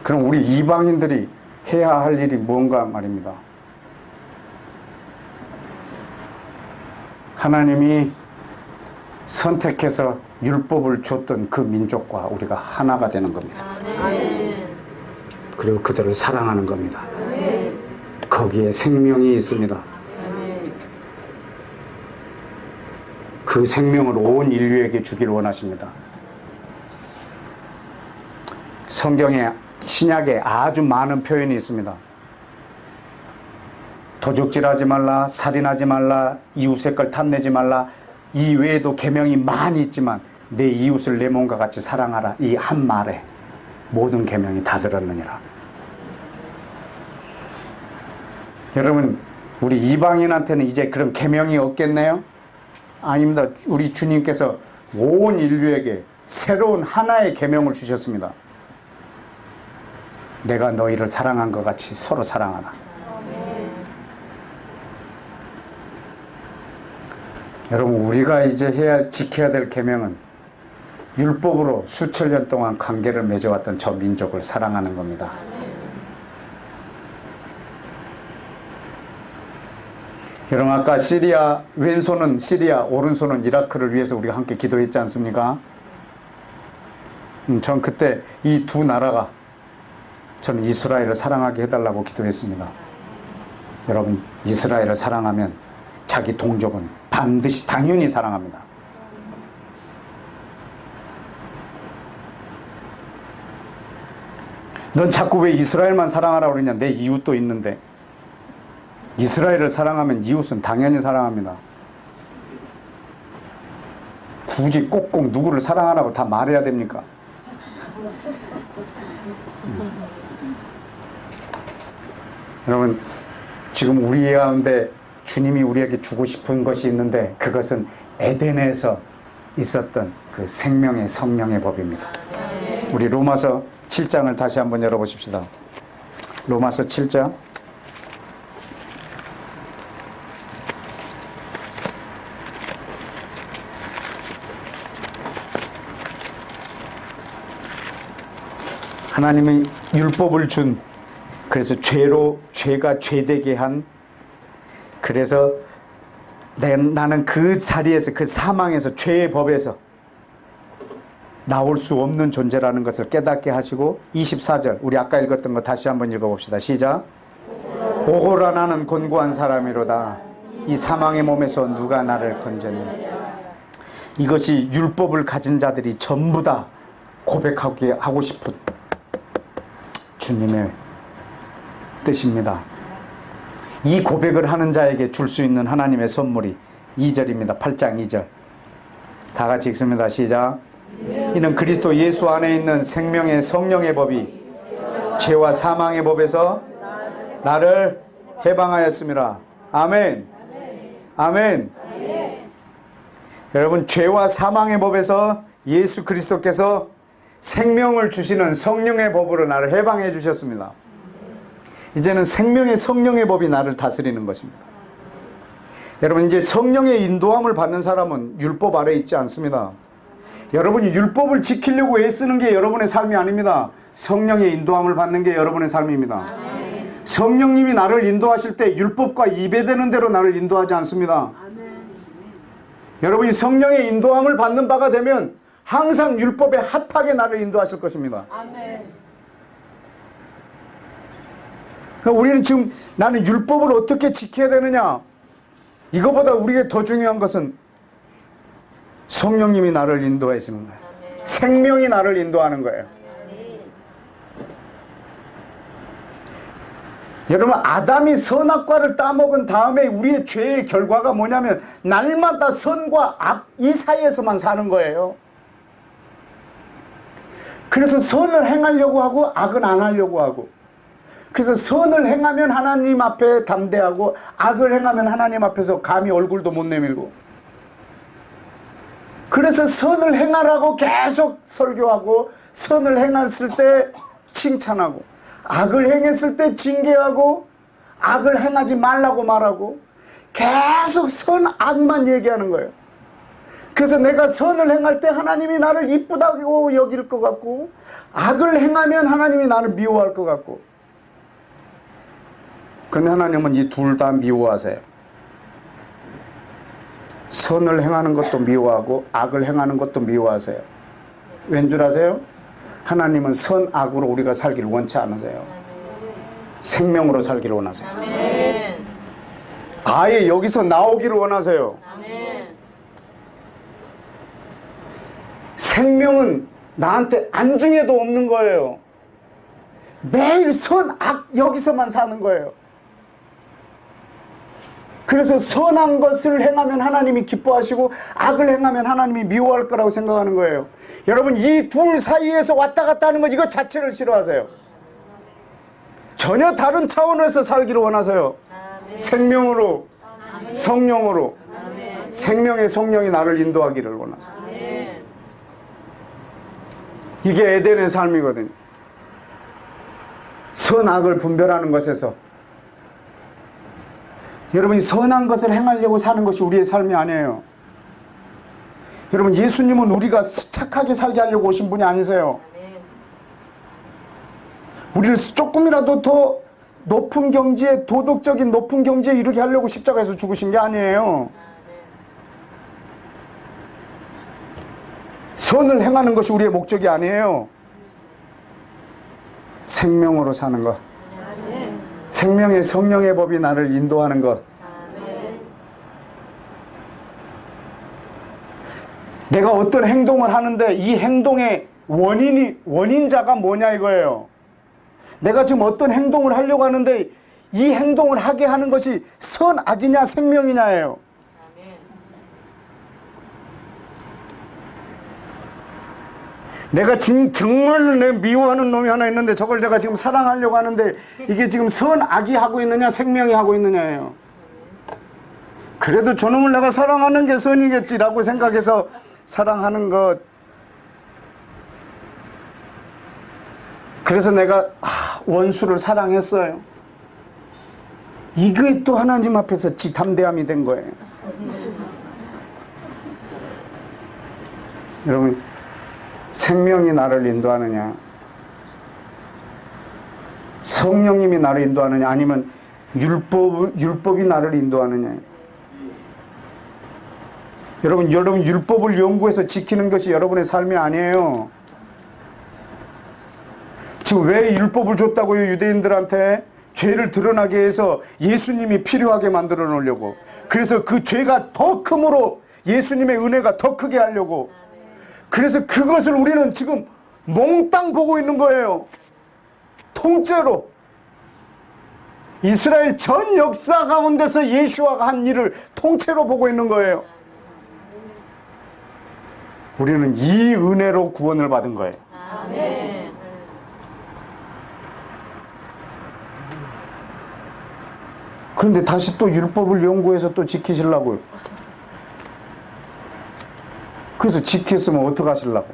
그럼 우리 이방인들이 해야 할 일이 뭔가 말입니다. 하나님이 선택해서 율법을 줬던 그 민족과 우리가 하나가 되는 겁니다. 그리고 그들을 사랑하는 겁니다. 거기에 생명이 있습니다. 그 생명을 온 인류에게 주기를 원하십니다. 성경에 신약에 아주 많은 표현이 있습니다. 도적질하지 말라, 살인하지 말라, 이웃의 걸 탐내지 말라. 이 외에도 계명이 많이 있지만 내 이웃을 내 몸과 같이 사랑하라. 이 한 말에 모든 계명이 다 들었느니라. 여러분, 우리 이방인한테는 이제 그런 계명이 없겠네요? 아닙니다. 우리 주님께서 온 인류에게 새로운 하나의 계명을 주셨습니다. 내가 너희를 사랑한 것 같이 서로 사랑하라. 여러분, 우리가 이제 지켜야 될 계명은 율법으로 수천 년 동안 관계를 맺어왔던 저 민족을 사랑하는 겁니다. 여러분, 아까 시리아 왼손은 시리아, 오른손은 이라크를 위해서 우리가 함께 기도했지 않습니까? 전 그때 이 두 나라가 저는 이스라엘을 사랑하게 해달라고 기도했습니다. 여러분, 이스라엘을 사랑하면 자기 동족은 반드시 당연히 사랑합니다. 넌 자꾸 왜 이스라엘만 사랑하라고 그러냐? 내 이웃도 있는데. 이스라엘을 사랑하면 이웃은 당연히 사랑합니다. 굳이 꼭꼭 누구를 사랑하라고 다 말해야 됩니까? 여러분, 지금 우리 가운데 주님이 우리에게 주고 싶은 것이 있는데 그것은 에덴에서 있었던 그 생명의 성령의 법입니다. 우리 로마서 7장을 다시 한번 열어보십시다. 로마서 7장 하나님의 율법을 준, 그래서 죄가 죄되게 한, 그래서 나는 그 자리에서, 그 사망에서, 죄의 법에서 나올 수 없는 존재라는 것을 깨닫게 하시고, 24절 우리 아까 읽었던 거 다시 한번 읽어봅시다. 시작. 보고라 나는 곤고한 사람이로다. 이 사망의 몸에서 누가 나를 건져내. 이것이 율법을 가진 자들이 전부 다 고백하게 하고 싶은 주님의 뜻입니다. 이 고백을 하는 자에게 줄 수 있는 하나님의 선물이 2절입니다. 8장 2절 다 같이 읽습니다. 시작. 이는 그리스도 예수 안에 있는 생명의 성령의 법이 죄와 사망의 법에서 나를 해방하였습니다. 아멘. 아멘. 여러분, 죄와 사망의 법에서 예수 그리스도께서 생명을 주시는 성령의 법으로 나를 해방해 주셨습니다. 이제는 생명의 성령의 법이 나를 다스리는 것입니다. 여러분, 이제 성령의 인도함을 받는 사람은 율법 아래에 있지 않습니다. 여러분이 율법을 지키려고 애쓰는 게 여러분의 삶이 아닙니다. 성령의 인도함을 받는 게 여러분의 삶입니다. 성령님이 나를 인도하실 때 율법과 이배되는 대로 나를 인도하지 않습니다. 여러분이 성령의 인도함을 받는 바가 되면 항상 율법에 합하게 나를 인도하실 것입니다. 우리는 지금 나는 율법을 어떻게 지켜야 되느냐, 이거보다 우리에게 더 중요한 것은 성령님이 나를 인도해 주는 거예요. 생명이 나를 인도하는 거예요. 여러분, 아담이 선악과를 따먹은 다음에 우리의 죄의 결과가 뭐냐면 날마다 선과 악 이 사이에서만 사는 거예요. 그래서 선을 행하려고 하고 악은 안 하려고 하고, 그래서 선을 행하면 하나님 앞에 담대하고 악을 행하면 하나님 앞에서 감히 얼굴도 못 내밀고, 그래서 선을 행하라고 계속 설교하고 선을 행했을 때 칭찬하고 악을 행했을 때 징계하고 악을 행하지 말라고 말하고 계속 선악만 얘기하는 거예요. 그래서 내가 선을 행할 때 하나님이 나를 이쁘다고 여길 것 같고, 악을 행하면 하나님이 나를 미워할 것 같고. 근데 하나님은 이 둘 다 미워하세요. 선을 행하는 것도 미워하고 악을 행하는 것도 미워하세요. 왠 줄 아세요? 하나님은 선악으로 우리가 살기를 원치 않으세요. 생명으로 살기를 원하세요. 아예 여기서 나오기를 원하세요. 생명은 나한테 안중에도 없는 거예요. 매일 선악 여기서만 사는 거예요. 그래서 선한 것을 행하면 하나님이 기뻐하시고 악을 행하면 하나님이 미워할 거라고 생각하는 거예요. 여러분, 이 둘 사이에서 왔다 갔다 하는 것, 이거 자체를 싫어하세요. 전혀 다른 차원에서 살기를 원하세요. 생명으로, 성령으로. 생명의 성령이 나를 인도하기를 원하세요. 이게 에덴의 삶이거든요. 선악을 분별하는 것에서. 여러분, 이 선한 것을 행하려고 사는 것이 우리의 삶이 아니에요. 여러분, 예수님은 우리가 착하게 살게 하려고 오신 분이 아니세요. 우리를 조금이라도 더 높은 경지에, 도덕적인 높은 경지에 이르게 하려고 십자가에서 죽으신 게 아니에요. 선을 행하는 것이 우리의 목적이 아니에요. 생명으로 사는 것, 생명의 성령의 법이 나를 인도하는 것. 내가 어떤 행동을 하는데 이 행동의 원인자가 뭐냐 이거예요. 내가 지금 어떤 행동을 하려고 하는데 이 행동을 하게 하는 것이 선악이냐 생명이냐예요. 내가 정말 내 미워하는 놈이 하나 있는데 저걸 내가 지금 사랑하려고 하는데 이게 지금 선악이 하고 있느냐 생명이 하고 있느냐예요. 그래도 저놈을 내가 사랑하는 게 선이겠지라고 생각해서 사랑하는 것. 그래서 내가 원수를 사랑했어요. 이게 또 하나님 앞에서 담대함이 된 거예요. 여러분, 생명이 나를 인도하느냐 성령님이 나를 인도하느냐 아니면 율법이 나를 인도하느냐. 여러분 율법을 연구해서 지키는 것이 여러분의 삶이 아니에요. 지금 왜 율법을 줬다고요? 유대인들한테 죄를 드러나게 해서 예수님이 필요하게 만들어 놓으려고. 그래서 그 죄가 더 크므로 예수님의 은혜가 더 크게 하려고. 그래서 그것을 우리는 지금 몽땅 보고 있는 거예요. 통째로. 이스라엘 전 역사 가운데서 예수와가 한 일을 통째로 보고 있는 거예요. 우리는 이 은혜로 구원을 받은 거예요. 아멘. 그런데 다시 또 율법을 연구해서 또 지키시려고요. 그래서 지켰으면 어떻게 하시려고?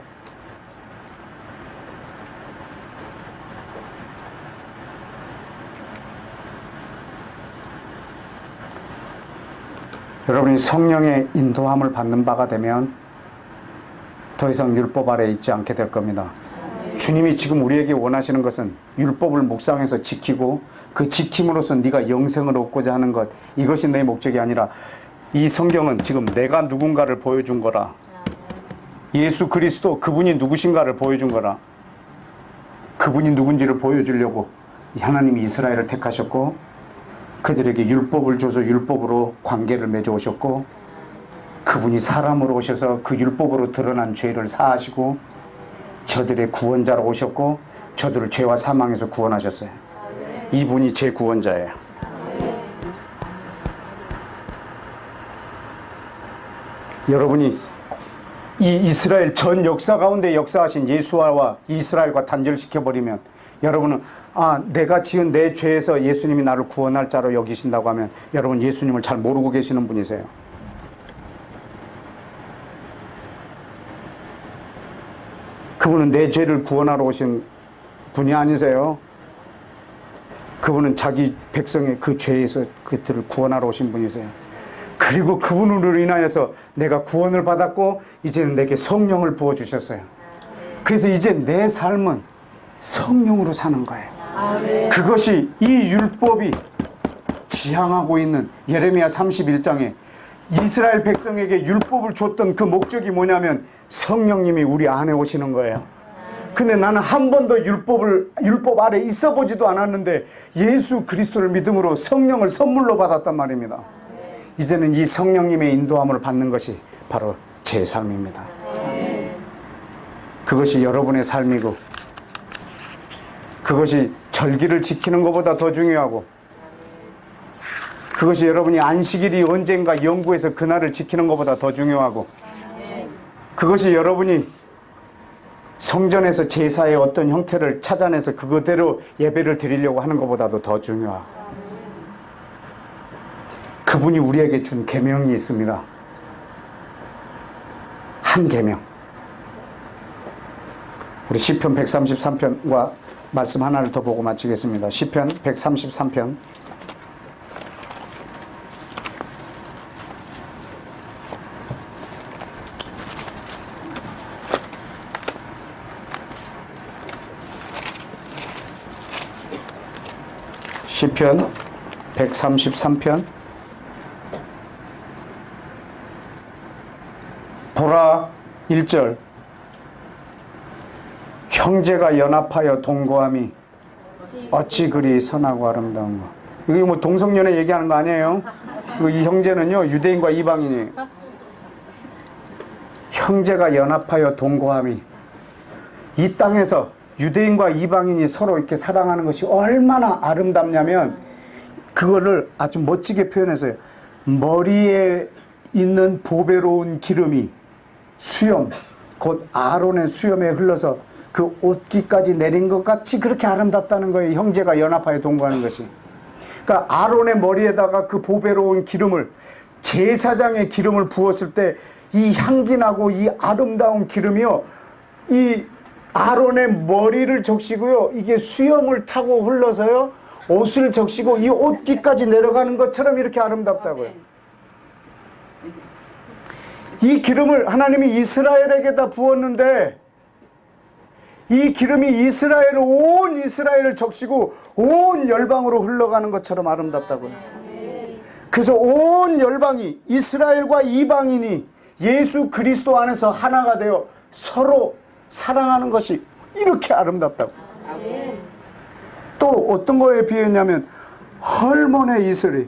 여러분이 성령의 인도함을 받는 바가 되면 더 이상 율법 아래에 있지 않게 될 겁니다. 주님이 지금 우리에게 원하시는 것은 율법을 묵상해서 지키고 그 지킴으로써 네가 영생을 얻고자 하는 것, 이것이 내 목적이 아니라 이 성경은 지금 내가 누군가를 보여준 거라. 예수 그리스도 그분이 누구신가를 보여준 거라. 그분이 누군지를 보여주려고 하나님이 이스라엘을 택하셨고 그들에게 율법을 줘서 율법으로 관계를 맺어 오셨고 그분이 사람으로 오셔서 그 율법으로 드러난 죄를 사하시고 저들의 구원자로 오셨고 저들을 죄와 사망에서 구원하셨어요. 이분이 제 구원자예요. 여러분이 이 이스라엘 전 역사 가운데 역사하신 예수와 이스라엘과 단절시켜버리면 여러분은 내가 지은 내 죄에서 예수님이 나를 구원할 자로 여기신다고 하면 여러분 예수님을 잘 모르고 계시는 분이세요. 그분은 내 죄를 구원하러 오신 분이 아니세요. 그분은 자기 백성의 그 죄에서 그들을 구원하러 오신 분이세요. 그리고 그분으로 인하여서 내가 구원을 받았고 이제는 내게 성령을 부어주셨어요. 그래서 이제 내 삶은 성령으로 사는 거예요. 아멘. 그것이 이 율법이 지향하고 있는 예레미야 31장에 이스라엘 백성에게 율법을 줬던 그 목적이 뭐냐면 성령님이 우리 안에 오시는 거예요. 근데 나는 한 번도 율법 아래 있어 보지도 않았는데 예수 그리스도를 믿음으로 성령을 선물로 받았단 말입니다. 이제는 이 성령님의 인도함을 받는 것이 바로 제 삶입니다. 그것이 여러분의 삶이고 그것이 절기를 지키는 것보다 더 중요하고 그것이 여러분이 안식일이 언젠가 연구해서 그날을 지키는 것보다 더 중요하고 그것이 여러분이 성전에서 제사의 어떤 형태를 찾아내서 그거대로 예배를 드리려고 하는 것보다도 더 중요하고 그분이 우리에게 준 계명이 있습니다. 한 계명. 우리 시편 133편과 말씀 하나를 더 보고 마치겠습니다. 시편 133편 시편 133편 보라 1절 형제가 연합하여 동거함이 어찌 그리 선하고 아름다운가. 이게 뭐 동성연애 얘기하는 거 아니에요? 이 형제는요 유대인과 이방인이에요. 형제가 연합하여 동거함이 이 땅에서 유대인과 이방인이 서로 이렇게 사랑하는 것이 얼마나 아름답냐면 그거를 아주 멋지게 표현했어요. 머리에 있는 보배로운 기름이 수염 곧 아론의 수염에 흘러서 그 옷깃까지 내린 것 같이 그렇게 아름답다는 거예요. 형제가 연합하여 동거하는 것이. 그러니까 아론의 머리에다가 그 보배로운 기름을 제사장의 기름을 부었을 때 이 향기 나고 이 아름다운 기름이요 이 아론의 머리를 적시고요 이게 수염을 타고 흘러서요 옷을 적시고 이 옷깃까지 내려가는 것처럼 이렇게 아름답다고요. 이 기름을 하나님이 이스라엘에게다 부었는데 이 기름이 온 이스라엘을 적시고 온 열방으로 흘러가는 것처럼 아름답다고요. 그래서 온 열방이, 이스라엘과 이방인이 예수 그리스도 안에서 하나가 되어 서로 사랑하는 것이 이렇게 아름답다고. 또 어떤 거에 비했냐면 헐몬의 이슬이,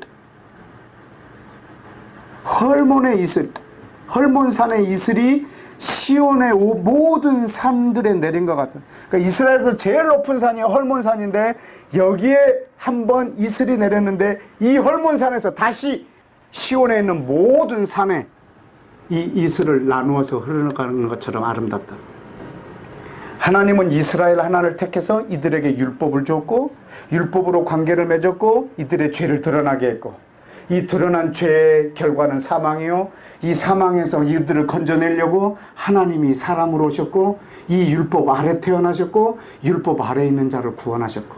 헐몬산의 이슬이 시온의 모든 산들에 내린 것 같은. 그러니까 이스라엘에서 제일 높은 산이 헐몬산인데 여기에 한번 이슬이 내렸는데 이 헐몬산에서 다시 시온에 있는 모든 산에 이 이슬을 나누어서 흘러가는 것처럼 아름답다. 하나님은 이스라엘 하나를 택해서 이들에게 율법을 줬고 율법으로 관계를 맺었고 이들의 죄를 드러나게 했고 이 드러난 죄의 결과는 사망이요, 이 사망에서 이들을 건져내려고 하나님이 사람으로 오셨고 이 율법 아래 태어나셨고 율법 아래 있는 자를 구원하셨고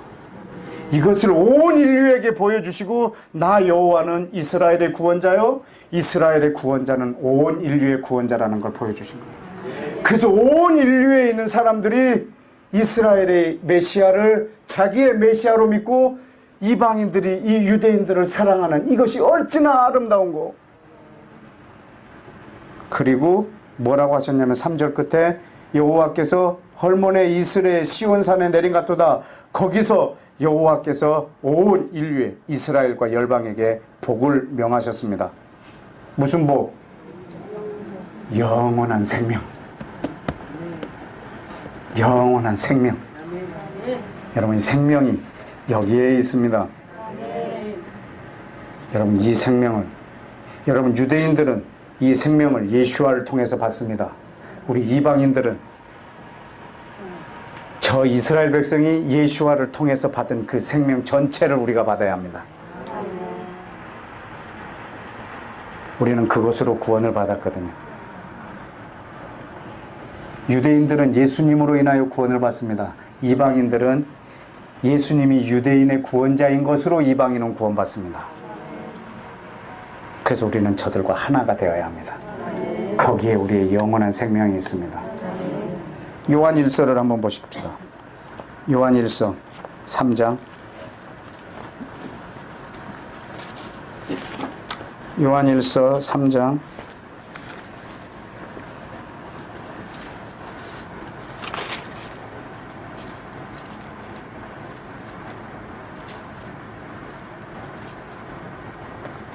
이것을 온 인류에게 보여주시고 나 여호와는 이스라엘의 구원자요 이스라엘의 구원자는 온 인류의 구원자라는 걸 보여주신 거예요. 그래서 온 인류에 있는 사람들이 이스라엘의 메시아를 자기의 메시아로 믿고 이방인들이 이 유대인들을 사랑하는 이것이 얼마나 아름다운 거. 그리고 뭐라고 하셨냐면 3절 끝에 여호와께서 헐몬의 이슬의 시온산에 내린 같도다. 거기서 여호와께서 온 인류의 이스라엘과 열방에게 복을 명하셨습니다. 무슨 복? 영원한 생명. 영원한 생명. 여러분 이 생명이 여기에 있습니다. 여러분 이 생명을, 여러분 유대인들은 이 생명을 예수와를 통해서 받습니다. 우리 이방인들은 저 이스라엘 백성이 예수와를 통해서 받은 그 생명 전체를 우리가 받아야 합니다. 우리는 그것으로 구원을 받았거든요. 유대인들은 예수님으로 인하여 구원을 받습니다. 이방인들은 예수님이 유대인의 구원자인 것으로 이방인은 구원받습니다. 그래서 우리는 저들과 하나가 되어야 합니다. 거기에 우리의 영원한 생명이 있습니다. 요한 1서를 한번 보십시다. 요한 1서 3장. 요한 1서 3장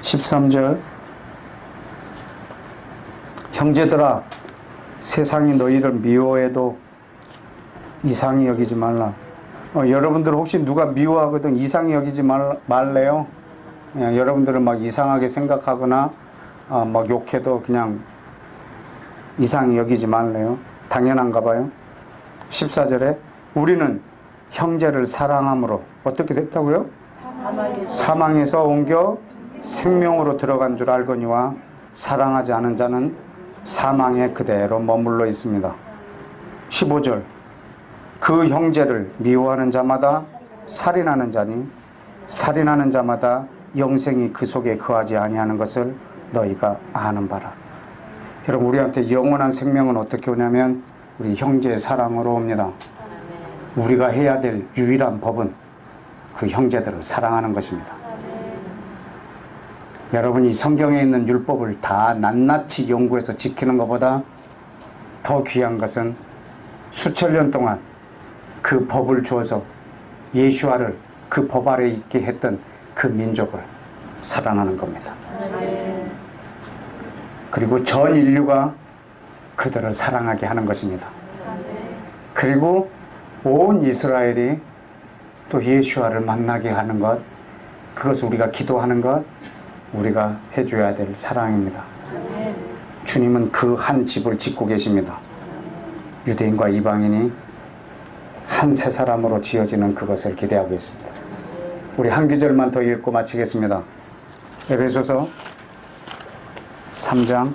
13절 형제들아 세상이 너희를 미워해도 이상히 여기지 말라. 여러분들 혹시 누가 미워하거든 이상히 여기지 말래요. 여러분들은 막 이상하게 생각하거나 막 욕해도 그냥 이상히 여기지 말래요. 당연한가 봐요. 14절에 우리는 형제를 사랑함으로 어떻게 됐다고요? 사망에서 옮겨 생명으로 들어간 줄 알거니와 사랑하지 않은 자는 사망에 그대로 머물러 있습니다. 15절 그 형제를 미워하는 자마다 살인하는 자니 살인하는 자마다 영생이 그 속에 거하지 아니하는 것을 너희가 아는 바라. 여러분 우리한테 영원한 생명은 어떻게 오냐면 우리 형제의 사랑으로 옵니다. 우리가 해야 될 유일한 법은 그 형제들을 사랑하는 것입니다. 여러분이 성경에 있는 율법을 다 낱낱이 연구해서 지키는 것보다 더 귀한 것은 수천 년 동안 그 법을 주어서 예수와를 그 법 아래 있게 했던 그 민족을 사랑하는 겁니다. 그리고 전 인류가 그들을 사랑하게 하는 것입니다. 그리고 온 이스라엘이 또 예수와를 만나게 하는 것, 그것을 우리가 기도하는 것, 우리가 해줘야 될 사랑입니다. 주님은 그 한 집을 짓고 계십니다. 유대인과 이방인이 한 세 사람으로 지어지는 그것을 기대하고 있습니다. 우리 한 구절만 더 읽고 마치겠습니다. 에베소서 3장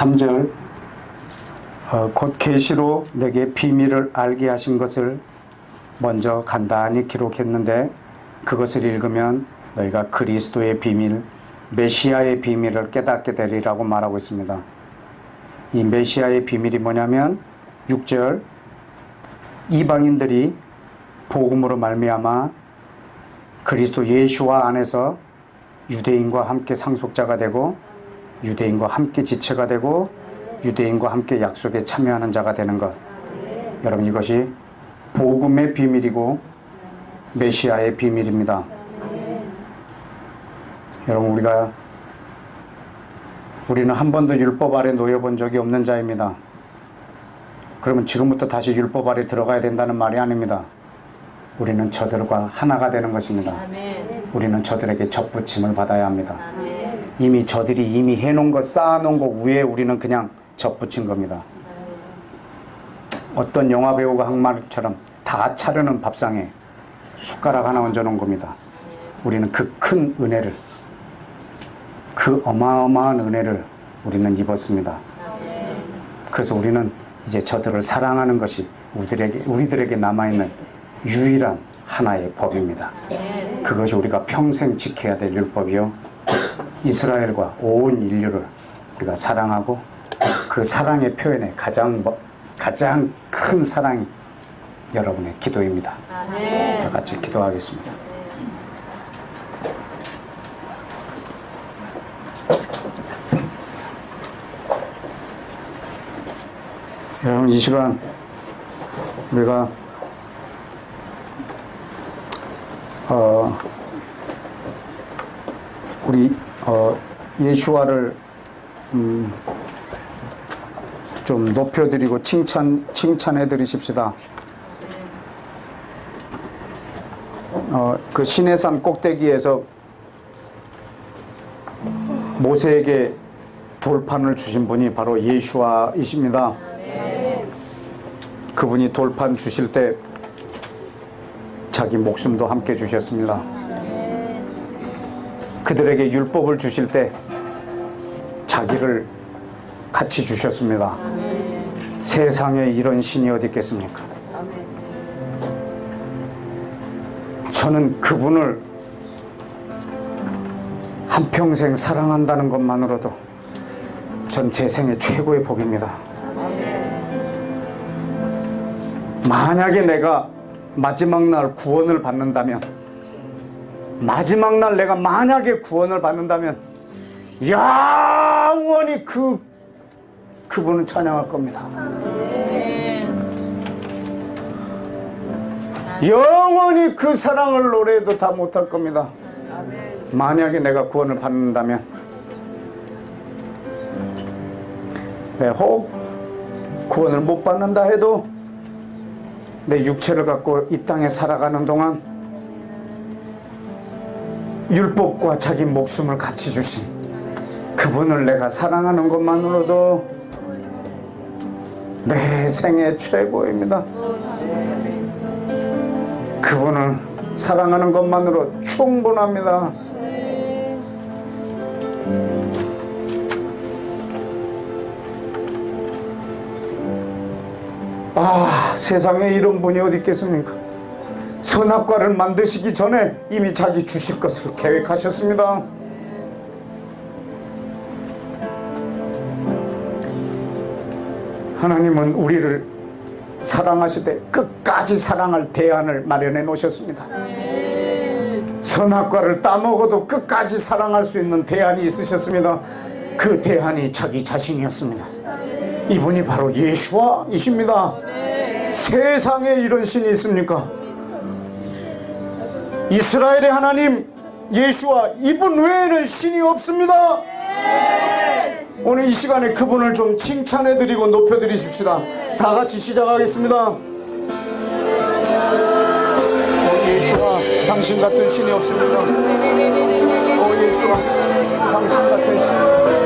3절 곧 계시로 내게 비밀을 알게 하신 것을 먼저 간단히 기록했는데 그것을 읽으면 너희가 그리스도의 비밀, 메시아의 비밀을 깨닫게 되리라고 말하고 있습니다. 이 메시아의 비밀이 뭐냐면 6절 이방인들이 복음으로 말미암아 그리스도 예수와 안에서 유대인과 함께 상속자가 되고 유대인과 함께 지체가 되고 유대인과 함께 약속에 참여하는 자가 되는 것. 여러분 이것이 복음의 비밀이고 메시아의 비밀입니다. 여러분 우리는 한 번도 율법 아래 놓여본 적이 없는 자입니다. 그러면 지금부터 다시 율법 아래 들어가야 된다는 말이 아닙니다. 우리는 저들과 하나가 되는 것입니다. 아멘. 우리는 저들에게 접붙임을 받아야 합니다. 아멘. 이미 저들이 이미 해놓은 것 쌓아놓은 것 위에 우리는 그냥 접붙인 겁니다. 어떤 영화 배우가 한 말처럼 다 차려는 밥상에 숟가락 하나 얹어놓은 겁니다. 우리는 그 큰 은혜를, 그 어마어마한 은혜를 우리는 입었습니다. 그래서 우리는 이제 저들을 사랑하는 것이 우리들에게 남아있는 유일한 하나의 법입니다. 그것이 우리가 평생 지켜야 될 율법이요, 이스라엘과 온 인류를 우리가 사랑하고 그 사랑의 표현에 가장 큰 사랑이 여러분의 기도입니다. 다 같이 기도하겠습니다. 여러분 이 시간 우리가 우리 예수와를 좀 높여드리고 칭찬해 드리십시다. 그 시내산 꼭대기에서 모세에게 돌판을 주신 분이 바로 예수와이십니다. 그분이 돌판 주실 때 자기 목숨도 함께 주셨습니다. 그들에게 율법을 주실 때 자기를 같이 주셨습니다. 세상에 이런 신이 어디 있겠습니까? 저는 그분을 한평생 사랑한다는 것만으로도 전 제 생애 최고의 복입니다. 만약에 내가 마지막 날 구원을 받는다면, 마지막 날 내가 만약에 구원을 받는다면 영원히 그분을 찬양할 겁니다. 영원히 그 사랑을 노래해도 다 못할 겁니다. 만약에 내가 구원을 받는다면, 혹 구원을 못 받는다 해도 내 육체를 갖고 이 땅에 살아가는 동안 율법과 자기 목숨을 같이 주신 그분을 내가 사랑하는 것만으로도 내 생애 최고입니다. 그분을 사랑하는 것만으로 충분합니다. 세상에 이런 분이 어디 있겠습니까? 선악과를 만드시기 전에 이미 자기 주실 것을 계획하셨습니다. 하나님은 우리를 사랑하시되 끝까지 사랑할 대안을 마련해 놓으셨습니다. 선악과를 따먹어도 끝까지 사랑할 수 있는 대안이 있으셨습니다. 그 대안이 자기 자신이었습니다. 이분이 바로 예수와이십니다. 세상에 이런 신이 있습니까? 이스라엘의 하나님 예수와, 이분 외에는 신이 없습니다. 오늘 이 시간에 그분을 좀 칭찬해드리고 높여드리십시다. 다 같이 시작하겠습니다. 예수와, 당신 같은 신이 없습니다. 예수와, 당신 같은 신이 없습니다.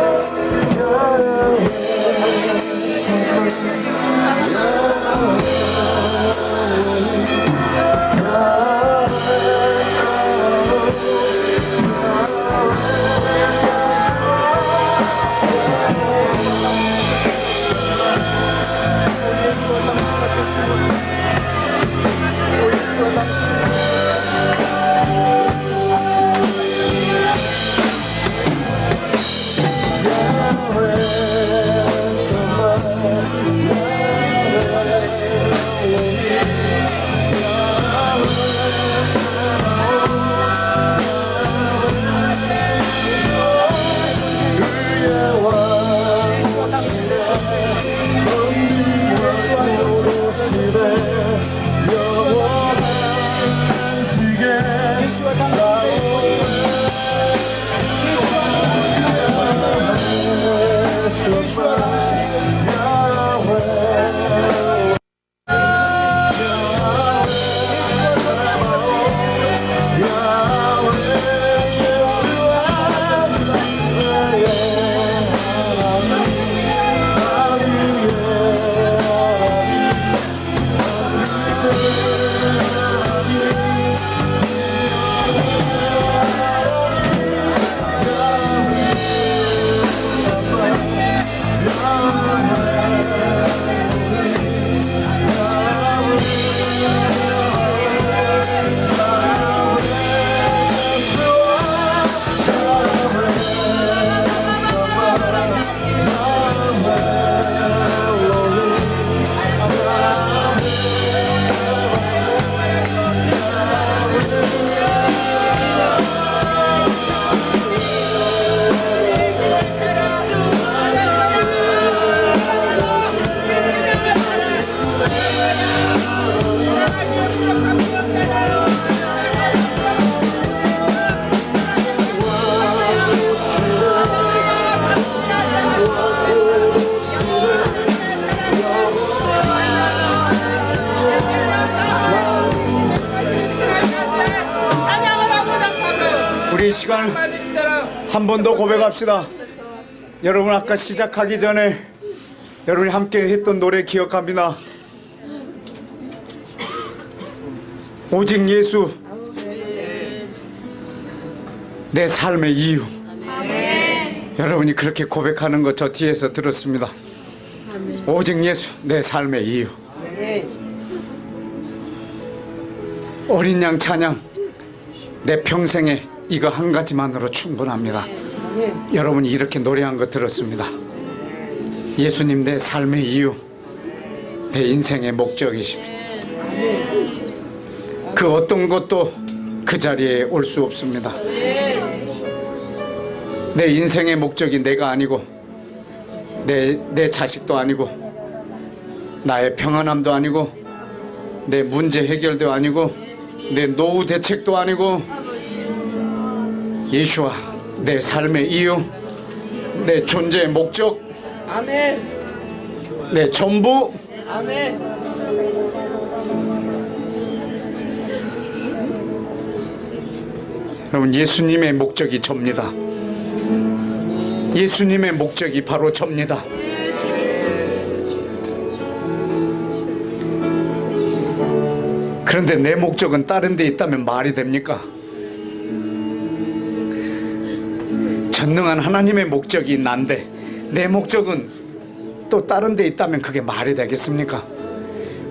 우리 이 시간 한 번 더 고백합시다. 여러분 아까 시작하기 전에 여러분이 함께 했던 노래 기억합니다. 오직 예수 내 삶의 이유. 여러분이 그렇게 고백하는 거 저 뒤에서 들었습니다. 오직 예수 내 삶의 이유. 어린 양 찬양 내 평생에 이거 한 가지만으로 충분합니다. 여러분이 이렇게 노래한 거 들었습니다. 예수님 내 삶의 이유, 내 인생의 목적이십니다. 그 어떤 것도 그 자리에 올 수 없습니다. 내 인생의 목적이 내가 아니고 내 자식도 아니고 나의 평안함도 아니고 내 문제 해결도 아니고 내 노후 대책도 아니고 예수와 내 삶의 이유, 내 존재의 목적, 아멘. 내 전부. 아멘. 여러분 예수님의 목적이 접니다. 예수님의 목적이 바로 접니다. 그런데 내 목적은 다른 데 있다면 말이 됩니까? 전능한 하나님의 목적이 난데 내 목적은 또 다른 데 있다면 그게 말이 되겠습니까?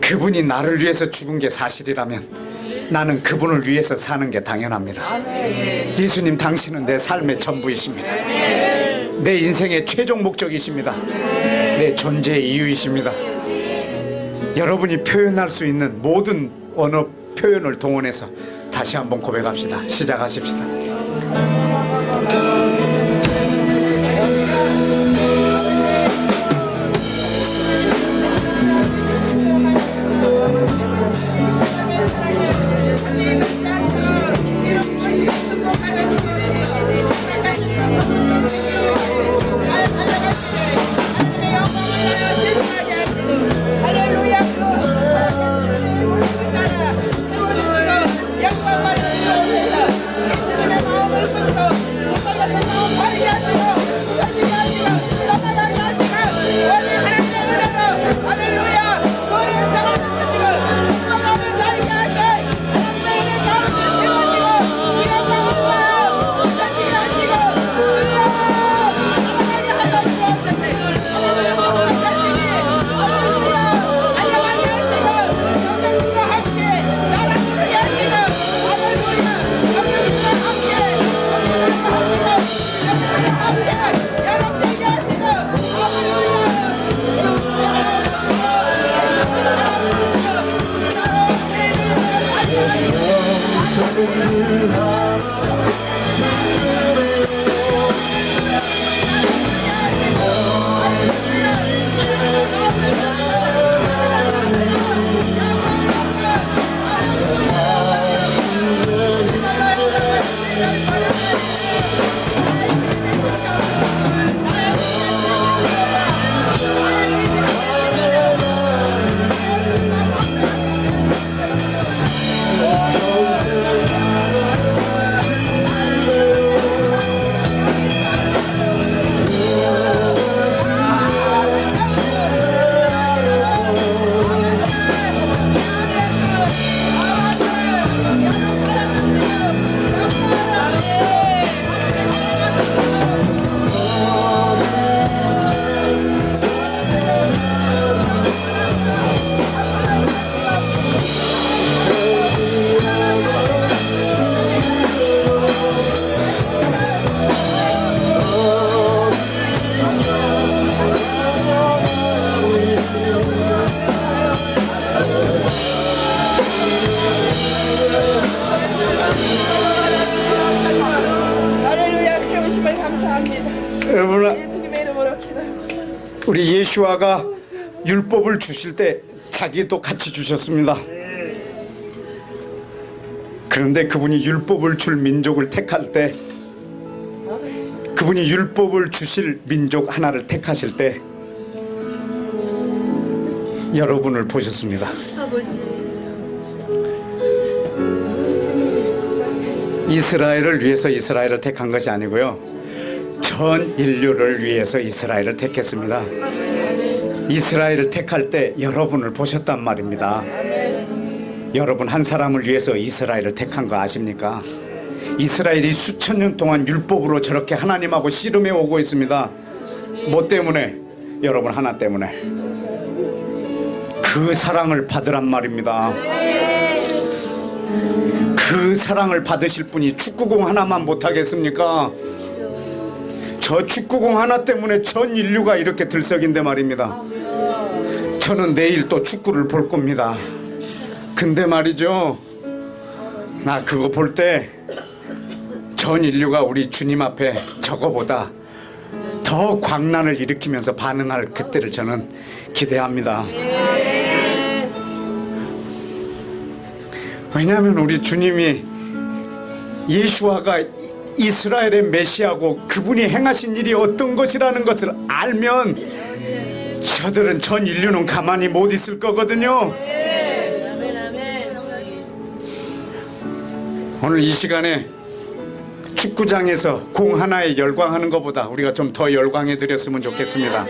그분이 나를 위해서 죽은 게 사실이라면 나는 그분을 위해서 사는 게 당연합니다. 예수님 당신은 내 삶의 전부이십니다. 내 인생의 최종 목적이십니다. 내 존재의 이유이십니다. 여러분이 표현할 수 있는 모든 언어 표현을 동원해서 다시 한번 고백합시다. 시작하십시다. 예수님의 이름으로 기도합니다. 우리 예수아가 율법을 주실 때 자기도 같이 주셨습니다. 그런데 그분이 율법을 줄 민족을 택할 때, 그분이 율법을 주실 민족 하나를 택하실 때 여러분을 보셨습니다. 이스라엘을 위해서 이스라엘을 택한 것이 아니고요, 전 인류를 위해서 이스라엘을 택했습니다. 이스라엘을 택할 때 여러분을 보셨단 말입니다. 여러분 한 사람을 위해서 이스라엘을 택한 거 아십니까? 이스라엘이 수천 년 동안 율법으로 저렇게 하나님하고 씨름해 오고 있습니다. 뭐 때문에? 여러분 하나 때문에. 그 사랑을 받으란 말입니다. 그 사랑을 받으실 분이 축구공 하나만 못하겠습니까? 저 축구공 하나 때문에 전 인류가 이렇게 들썩인데 말입니다. 저는 내일 또 축구를 볼 겁니다. 근데 말이죠, 나 그거 볼 때 전 인류가 우리 주님 앞에 저거보다 더 광란을 일으키면서 반응할 그때를 저는 기대합니다. 왜냐하면 우리 주님이, 예수아가 이스라엘의 메시아고 그분이 행하신 일이 어떤 것이라는 것을 알면 저들은, 전 인류는 가만히 못 있을 거거든요. 오늘 이 시간에 축구장에서 공 하나에 열광하는 것보다 우리가 좀 더 열광해 드렸으면 좋겠습니다.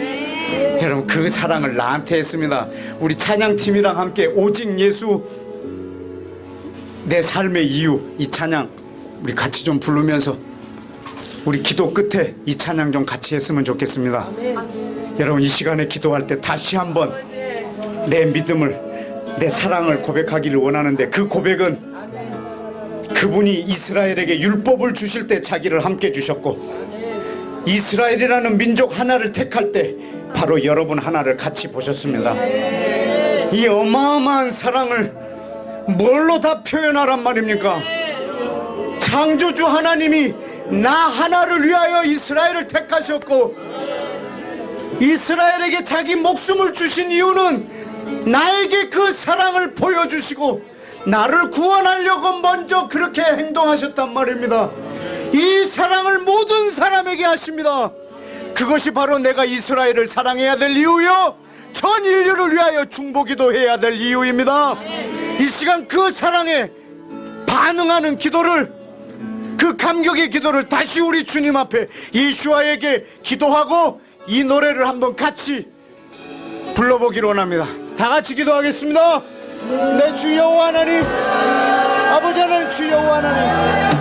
여러분 그 사랑을 나한테 했습니다. 우리 찬양팀이랑 함께 오직 예수 내 삶의 이유, 이 찬양 우리 같이 좀 부르면서 우리 기도 끝에 이 찬양 좀 같이 했으면 좋겠습니다. 여러분 이 시간에 기도할 때 다시 한번 내 믿음을, 내 사랑을 고백하기를 원하는데, 그 고백은 그분이 이스라엘에게 율법을 주실 때 자기를 함께 주셨고, 이스라엘이라는 민족 하나를 택할 때 바로 여러분 하나를 같이 보셨습니다. 이 어마어마한 사랑을 뭘로 다 표현하란 말입니까? 창조주 하나님이 나 하나를 위하여 이스라엘을 택하셨고, 이스라엘에게 자기 목숨을 주신 이유는 나에게 그 사랑을 보여주시고 나를 구원하려고 먼저 그렇게 행동하셨단 말입니다. 이 사랑을 모든 사람에게 하십니다. 그것이 바로 내가 이스라엘을 사랑해야 될 이유요, 전 인류를 위하여 중보기도 해야 될 이유입니다. 이 시간 그 사랑에 반응하는 기도를, 그 감격의 기도를 다시 우리 주님 앞에 예수와에게 기도하고 이 노래를 한번 같이 불러보기를 원합니다. 다 같이 기도하겠습니다. 내 주 여호와 하나님, 아버지 하나님, 주 여호와 하나님,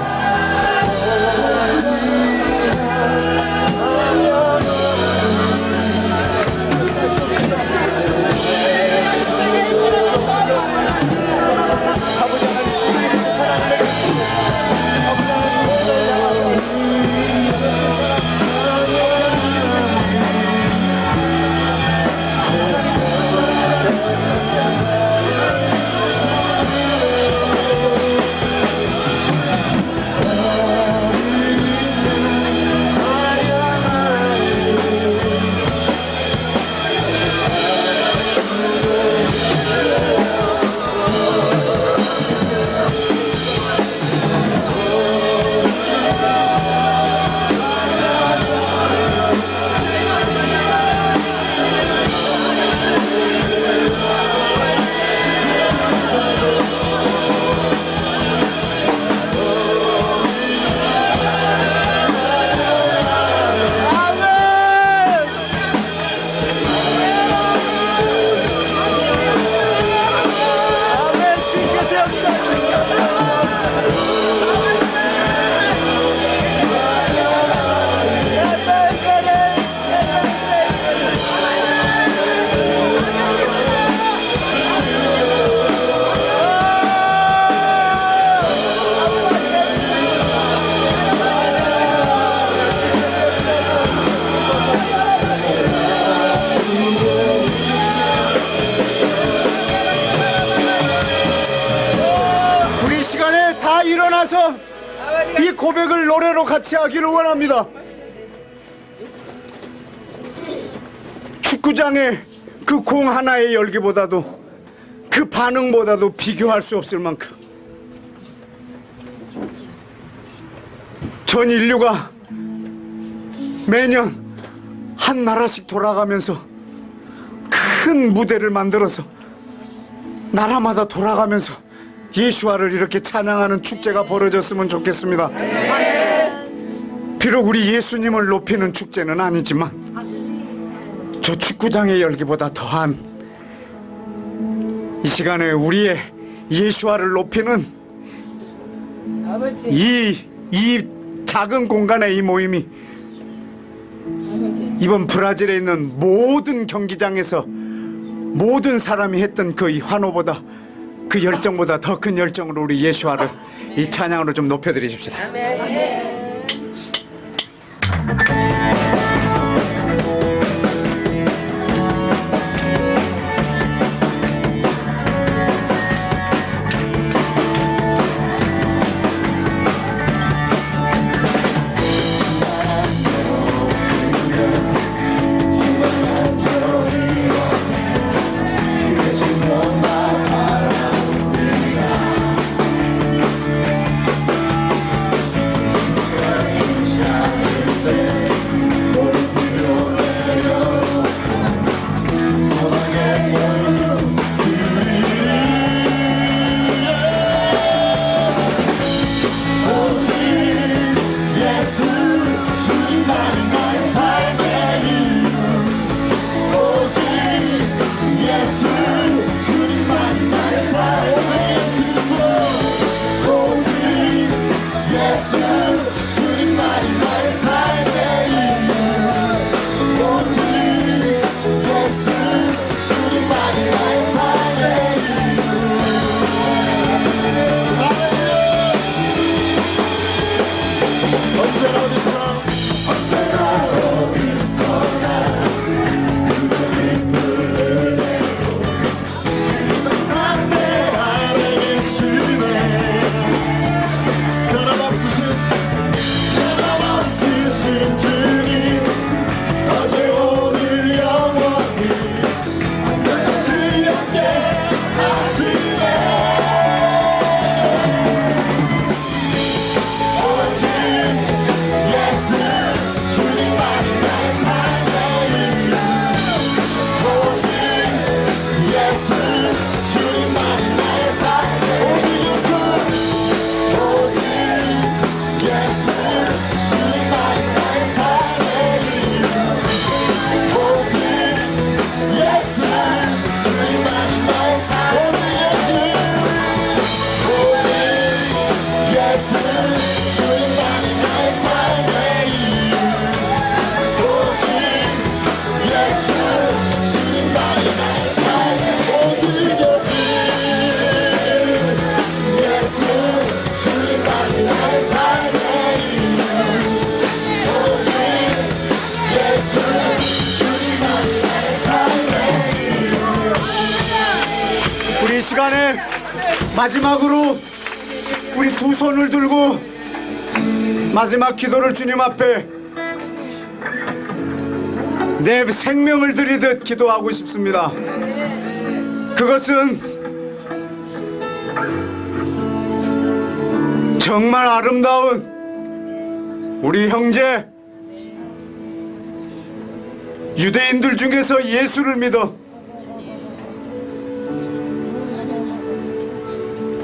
일어나서 이 고백을 노래로 같이 하기를 원합니다. 축구장의 그 공 하나의 열기보다도 그 반응보다도 비교할 수 없을 만큼 전 인류가 매년 한 나라씩 돌아가면서 큰 무대를 만들어서 나라마다 돌아가면서 예수와를 이렇게 찬양하는 축제가 벌어졌으면 좋겠습니다. 비록 우리 예수님을 높이는 축제는 아니지만 저 축구장의 열기보다 더한 이 시간에 우리의 예수와를 높이는 이 작은 공간의 이 모임이 이번 브라질에 있는 모든 경기장에서 모든 사람이 했던 그 이 환호보다 그 열정보다 더 큰 열정으로 우리 예수와를 이 찬양으로 좀 높여드리십시다. 우리 이 시간에 마지막으로 우리 두 손을 들고 마지막 기도를 주님 앞에 내 생명을 드리듯 기도하고 싶습니다. 그것은 정말 아름다운 우리 형제 유대인들 중에서 예수를 믿어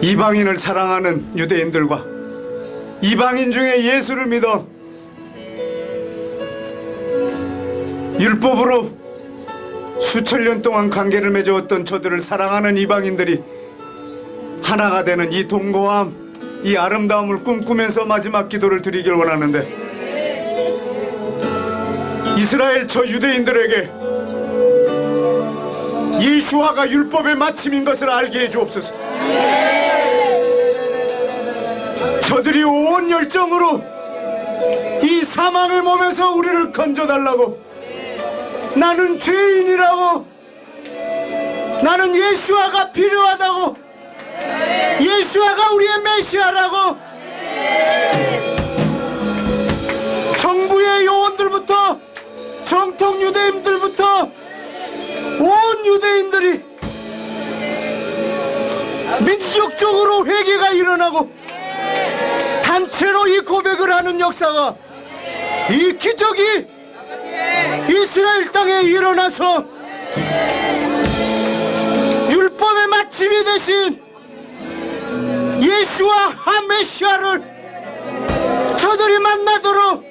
이방인을 사랑하는 유대인들과 이방인 중에 예수를 믿어 율법으로 수천 년 동안 관계를 맺어왔던 저들을 사랑하는 이방인들이 하나가 되는 이 동거함, 이 아름다움을 꿈꾸면서 마지막 기도를 드리길 원하는데, 이스라엘 저 유대인들에게 예수화가 율법의 마침인 것을 알게 해주옵소서. 저들이 온 열정으로 이 사망의 몸에서 우리를 건져달라고, 나는 죄인이라고, 나는 예수화가 필요하다고, 예수화가 우리의 메시아라고, 정부의 요원들부터 정통 유대인들부터 온 유대인들이 민족적으로 회개가 일어나고 단체로 이 고백을 하는 역사가, 이 기적이 이스라엘 땅에 일어나서 율법의 마침이 되신 예수와 하메시아를 저들이 만나도록,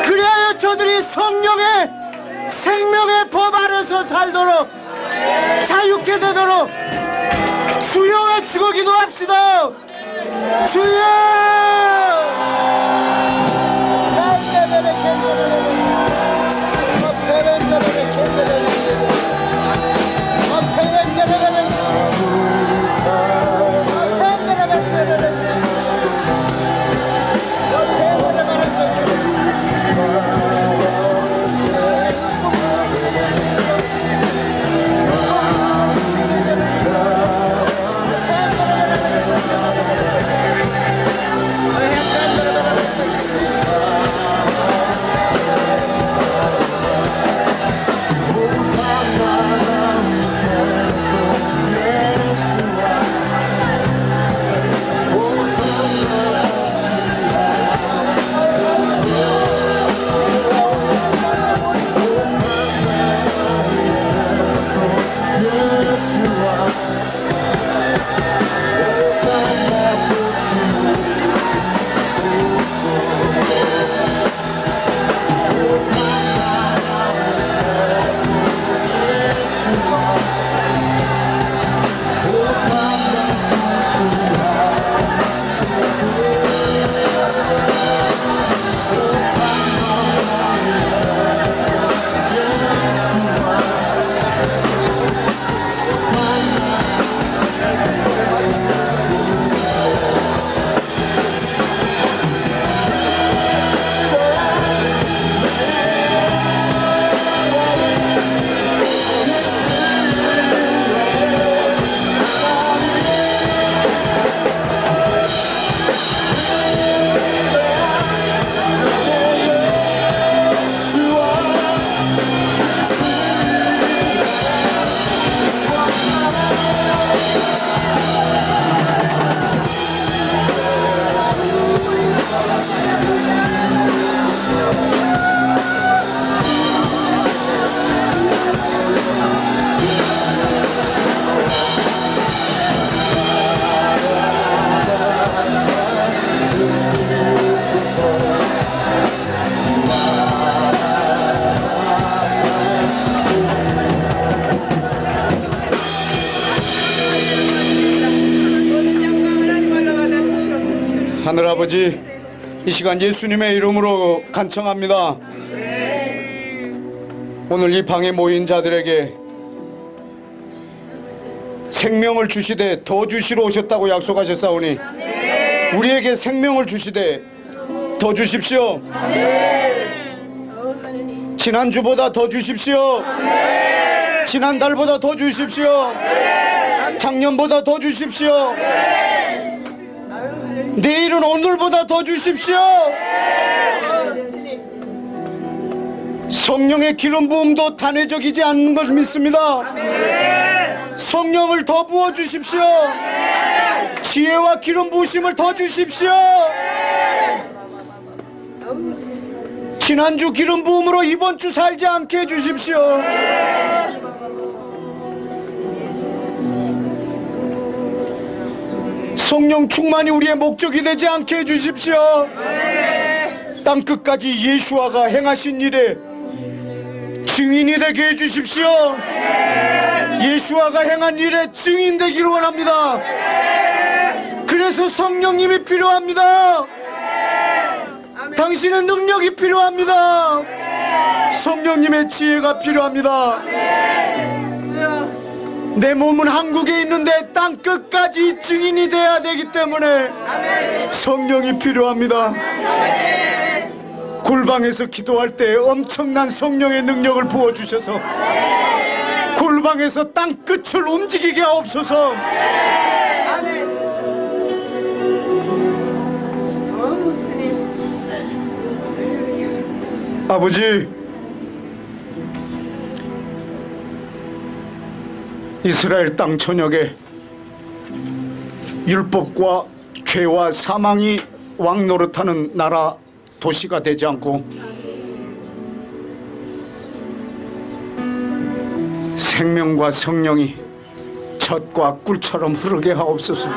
그리하여 저들이 성령의 생명의 법 아래서 살도록, 자유케 되도록 주여 외치고 기도합시다. 주여! 하늘아버지, 이 시간 예수님의 이름으로 간청합니다. 오늘 이 방에 모인 자들에게 생명을 주시되 더 주시러 오셨다고 약속하셨사오니 우리에게 생명을 주시되 더 주십시오. 지난주보다 더 주십시오. 지난달보다 더 주십시오. 작년보다 더 주십시오. 내일은 오늘보다 더 주십시오. 성령의 기름 부음도 단회적이지 않는 걸 믿습니다. 성령을 더 부어 주십시오. 지혜와 기름 부으심을 더 주십시오. 지난주 기름 부음으로 이번 주 살지 않게 해 주십시오. 성령 충만이 우리의 목적이 되지 않게 해 주십시오. 땅 끝까지 예수와가 행하신 일에 증인이 되게 해 주십시오. 예수와가 행한 일에 증인 되기를 원합니다. 그래서 성령님이 필요합니다. 당신의 능력이 필요합니다. 성령님의 지혜가 필요합니다. 내 몸은 한국에 있는데 땅 끝까지 증인이 돼야 되기 때문에 성령이 필요합니다. 골방에서 기도할 때 엄청난 성령의 능력을 부어주셔서 골방에서 땅 끝을 움직이게 하옵소서. 아버지, 이스라엘 땅 전역에 율법과 죄와 사망이 왕노릇하는 나라 도시가 되지 않고 생명과 성령이 젖과 꿀처럼 흐르게 하옵소서.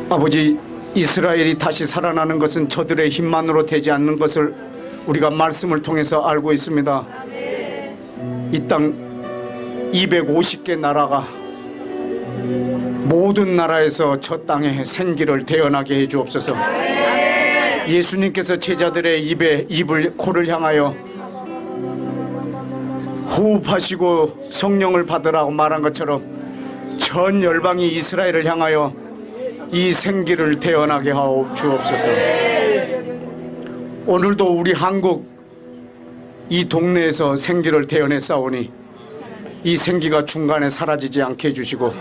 아버지, 이스라엘이 다시 살아나는 것은 저들의 힘만으로 되지 않는 것을 우리가 말씀을 통해서 알고 있습니다. 이 땅 250개 나라가 모든 나라에서 저 땅에 생기를 태어나게 해 주옵소서. 예수님께서 제자들의 입을 코를 향하여 호흡하시고 성령을 받으라고 말한 것처럼 전 열방이 이스라엘을 향하여 이 생기를 태어나게 하오 주옵소서. 오늘도 우리 한국 이 동네에서 생기를 태어내 싸우니 이 생기가 중간에 사라지지 않게 해주시고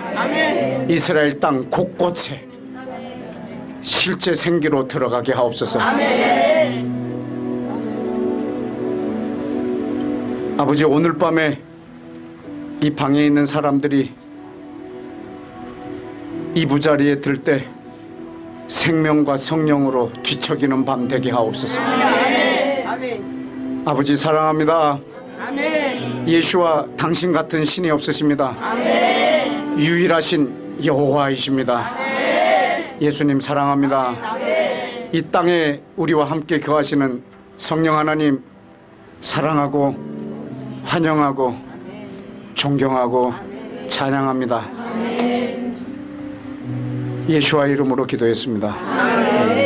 이스라엘 땅 곳곳에 실제 생기로 들어가게 하옵소서. 아버지, 오늘 밤에 이 방에 있는 사람들이 이부자리에 들 때 생명과 성령으로 뒤척이는 밤 되게 하옵소서. 아버지, 사랑합니다. 예수와 당신 같은 신이 없으십니다. 유일하신 여호와이십니다. 예수님 사랑합니다. 이 땅에 우리와 함께 거하시는 성령 하나님 사랑하고 환영하고 존경하고 찬양합니다. 예수와 이름으로 기도했습니다.